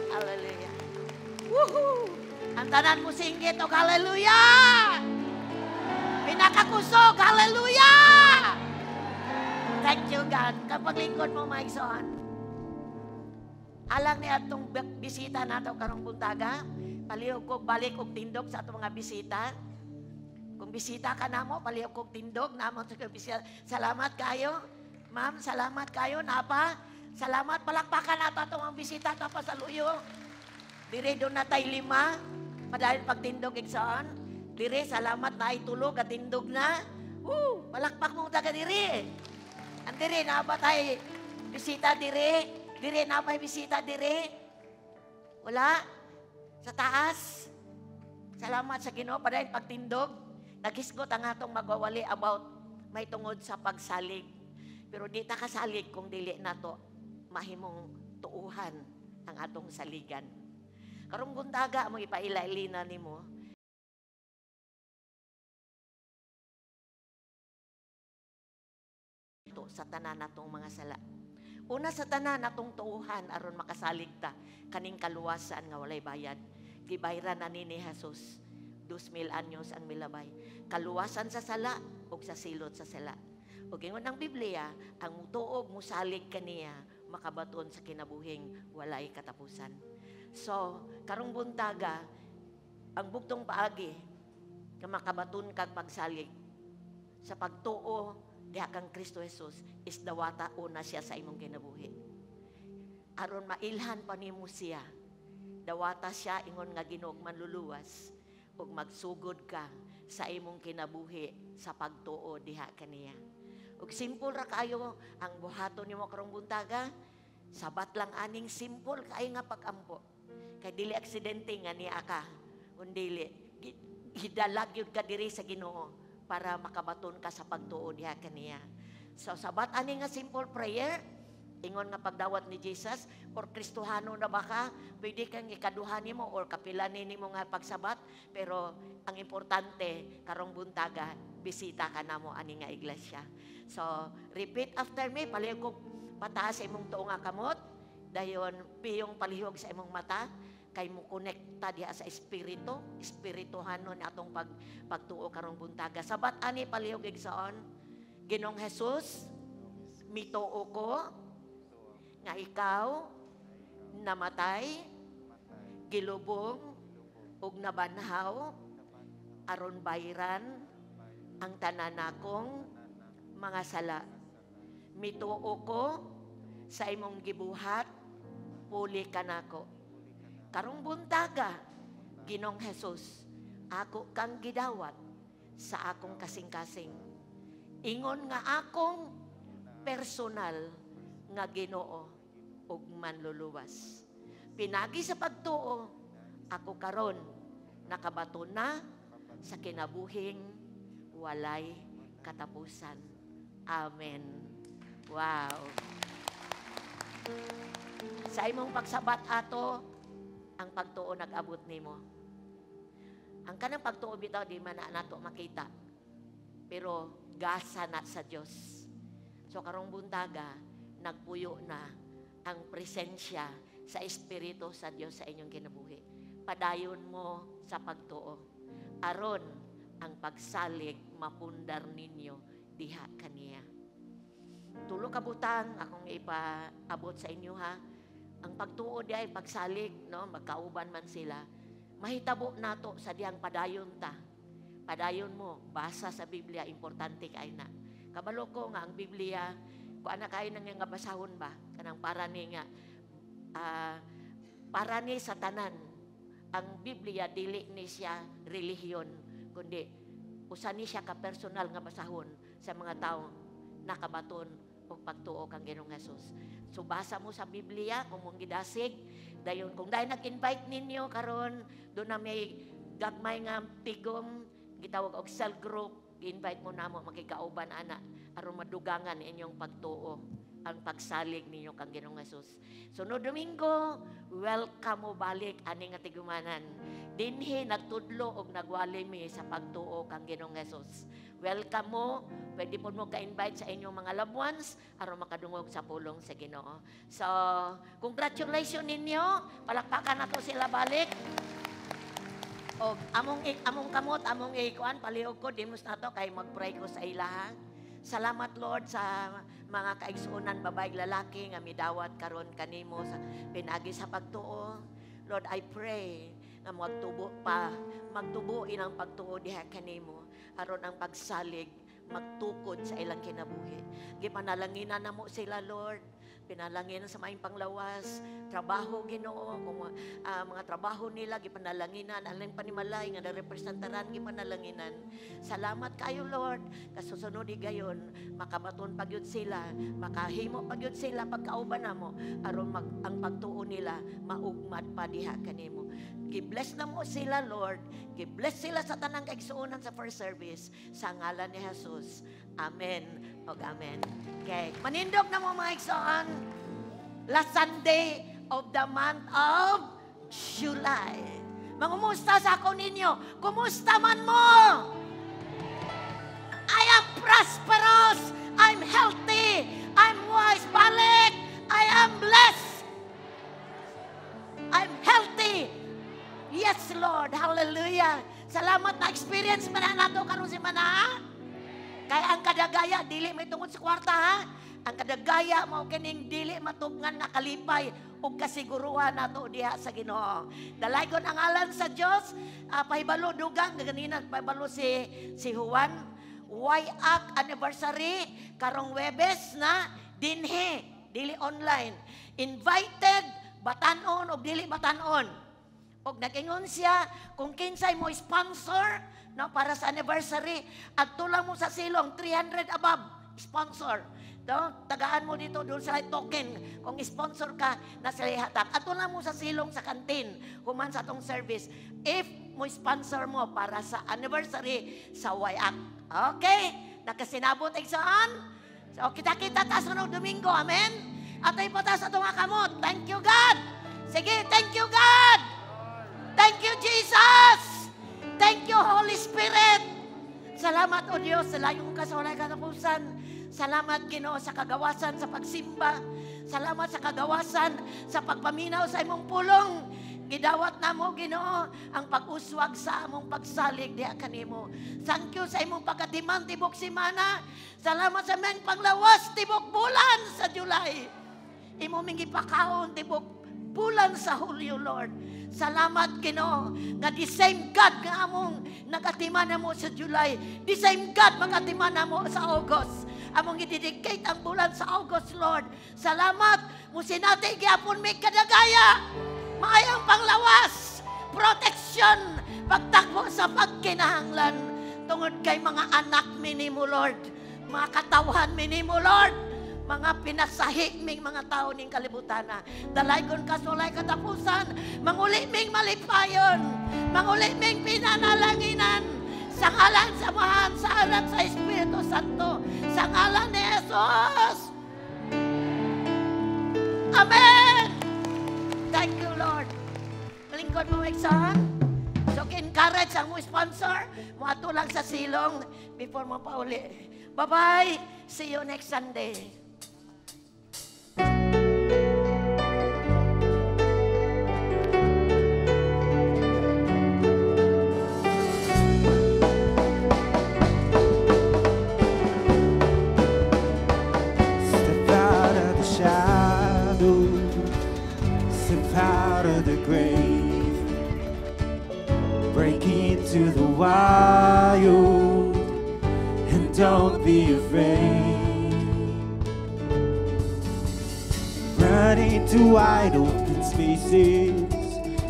Hallelujah. Woohoo! Ang tanan mo singgit o hallelujah! Pinakakusog, hallelujah! Thank you, God. Kapag lingkod mo, maigsoon. Alang ni atong bisita nato karong buntaga, palihog kog balik og tindog sa atong mga bisita. Kung bisita ka namo, palihog kog tindog namo sa bisita. Salamat kayo. Ma'am, salamat kayo. Napa? Salamat. Palakpakan nato atong mga bisita tapos sa luyo. Dire doon na tayo 5. Madahil pagtindog igsoon. Dire, salamat na ay tulog at tindog na. Palakpak mong taga dire. Ang dire, naaba tayo bisita dire. Dire, naaba bisita dire. Wala. Sa taas. Salamat sa Ginoo. Padahil pagtindog, naghisgot ang atong magwawali about may tungod sa pagsalig. Pero di ta kasalig kung dili nato mahimong tuuhan ang atong saligan. Karong buntaga mo ipailailina nimo. nato sa tanan natong mga sala. Una sa tanan natong tuuhan aron makasalig ta kaning kaluwasan nga walay bayad. Gibayran na ni Jesus 2,000 anyos ang milabay. Kaluwasan sa sala ug sa silot sa sala. Ug ingon ang Biblia, ang mutuog musalig kaniya makabaton sa kinabuhing walay katapusan. So, karong buntaga, ang bugtong paagi nga makabaton kag pagsalig sa pagtuo diha kang Kristo Jesus is dawata una siya sa imong kinabuhi. Aron mailhan pa nimo siya, dawata siya ingon nga Ginoo manluluwas ug magsugod ka sa imong kinabuhi sa pagtuo diha kaniya. Ug simple ra kayo ang buhaton nimo karong buntaga, sabat lang aning simple kay nga pag-ampo. Kay dili aksidente nga niya ka, undili hidalag yun ka diri sa Ginoo para makabaton ka sa pagtuo diha kaniya. So sabat ani nga simple prayer, ingon nga pagdawat ni Jesus, or Kristohano na ba ka, pwede kang ikaduhan nimo or kapilan nimo nga pagsabat, pero ang importante karong buntaga bisita ka namo ani nga iglesia. So repeat after me, palihog ko pataas sa imong tuo nga kamot, dayon piyong palihog sa imong mata, kay mo konekta diha sa espiritu, espirituhanon atong pagtuo karong buntaga. Sabat ani palihog igsoon, Ginoong Jesus, mituo ko nga ikaw namatay, gilubong ug nabanhaw aron bayran ang tanan nakong mga sala. Mituo ko sa imong gibuhat, puli ka nako. Karong buntaga, Ginoong Jesus, ako kang gidawat sa akong kasing-kasing. Ingon nga akong personal nga Ginoo ug manluluwas. Pinagi sa pagtuo, ako karon nakabaton na sa kinabuhing walay katapusan. Amen. Wow. Sa imong pagsabat ato, ang pagtuo nag-abot nimo. Ang kanang pagtuo bitaw di man na nato makita. Pero gasa na sa Dios. So karong buntaga, nagpuyo na ang presensya sa Espiritu sa Dios sa inyong kinabuhi. Padayon mo sa pagtuo. Aron ang pagsalig mapundar ninyo diha kaniya. Tulo ka butang akong ipaabot sa inyo ha. Ang pagtuo di ay pagsalig, no? Magkauban man sila. Mahitabo nato sa diyang padayon ta. Padayon mo, basa sa Biblia, importante kay na. Kabalo ko nga ang Biblia, kung anak kayo nang nga basahon ba, kanang para ni nga, para ni sa tanan. Ang Biblia, dili ni siya relihiyon, kundi usa ni siya ka-personal nga basahon sa mga tao nakabaton o pagtuo kang Ginoong Jesus. So basa mo sa Biblia kung mong gidasig, dayon kung dahil nag-invite ninyo karon, doon na may gagmay nga tigom, gitawag og cell group, gi-invite mo namo makikauban ana aron madugangan inyong pagtuo ang pagsalig ninyo kang Ginoong Jesus. Sunod Domingo, welcome mo balik ani nga tigumanan. Dinhi nagtudlo og nagwali mi sa pagtuo kang Ginoong Jesus. Welcome mo, pwede po mo ka-invite sa inyong mga loved ones aron makadungog sa pulong sa Ginoo. So, congratulations ninyo, palakpakan nato sila balik. O among kamot, among ikuan, palihog ko, dimos na to, kay mag-pray ko sa ilaha. Salamat Lord sa mga kaigsuunan, babae lalaki, nga midawat karon kanimo sa pinagi sa pagtuo. Lord, I pray na magtubuin ang pagtuo diha kanimo, aron ang pagsalig, magtukod sa ilang kinabuhi. Gipanalangina na mo sila Lord, pinalangin sa maing panglawas, trabaho Ginoo, kung mga trabaho nila gipanalaginan, alang panimalay nga representaran gipanalaginan. Salamat kayo Lord, kasusunod gayon makabaton pagyud sila, makahimo pagyud sila pagkauban namo aron ang pagtuo nila maugmad pa diha kanimo. Gi-bless na mo sila Lord, gi-bless sila sa tanang kaigsuonan sa first service sa ngalan ni Jesus. Amen. Og amen. Okay. Manindog na mo mga igsoon. Last Sunday of the month of July. Mangumusta sa ako ninyo? Kumusta man mo? I am prosperous. I'm healthy. I'm wise. Balik. I am blessed. I'm healthy. Yes, Lord. Hallelujah. Salamat na experience man na nato karon si mana. Kaya ang kadagaya dili may tungod sa kwarta ha. Ang kadagaya mao kining dili matugnan nga kalipay ug kasiguruhan nato diha sa Ginoo. Dalaygon ang ngalan sa Dios. Pahibalo dugang ganina pahibalo si Juan. Wayak anniversary karong Webes na dinhi dili online. Invited batanon o dili batanon. Og nagingon siya kung kinsay mo sponsor no, para sa anniversary at tulang mo sa silong 300 above sponsor. No, tagaan mo dito doon sa token kung sponsor ka na sa ihatag. At tulang mo sa silong sa kantin human sa atong service. If mo sponsor mo para sa anniversary sa Wayak. Okay? Nakasinabot saan? So kita-kita ta sunod Domingo. Amen? Atay po ta sa itong kamot. Thank you God. Sige, thank you God. Thank you, Jesus! Thank you, Holy Spirit! Salamat, O Diyos, sa layong kasulay katapusan. Salamat, Ginoo, sa kagawasan sa pagsimba. Salamat sa kagawasan sa pagpaminaw sa imong pulong. Gidawat na mo, Ginoo, ang pag-uswag sa among pagsalig diha kanimo. Thank you sa imong pagkatiman tibok simana. Salamat sa men panglawas tibok bulan sa July. Imo mingi pakaon tibok bulan sa Hulyo, Lord. Salamat, Ginoo, nga the same God nga among nagatiman na mo sa July, the same God magatiman na mo sa August. Among i-dedicate ang bulan sa August, Lord. Salamat, musinati gyapon may kadagaya, maayang panglawas, protection, pagtakbo sa pagkinahanglan, tungod kay mga anak minimo, Lord, mga katawhan minimo, Lord, mga pinasahiming mga tao ning kalibutana. Dalaygon kasulay katapusan, manguli ming malipayon, manguli ming pinanalanginan, sa ngalan sa Mahan, sa ngalan sa Espiritu Santo, sa ngalan ni Jesus. Amen! Thank you, Lord. Lingkod mo, Iksan. So, encourage ang mo sponsor, mo ato lang sa silong before mo pauli. Bye-bye. See you next Sunday. Out of the grave, break into the wild, and don't be afraid. Run into wide open spaces,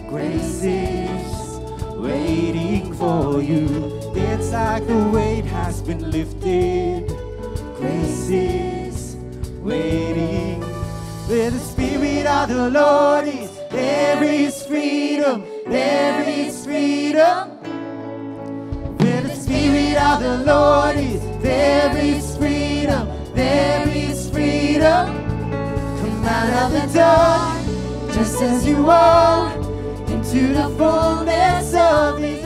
grace is waiting for you. It's like the weight has been lifted, grace is waiting. Where the Spirit of the Lord is, there is freedom, there is freedom. Where the Spirit of the Lord is, there is freedom, there is freedom. Come out of the dark, just as you are, into the fullness of His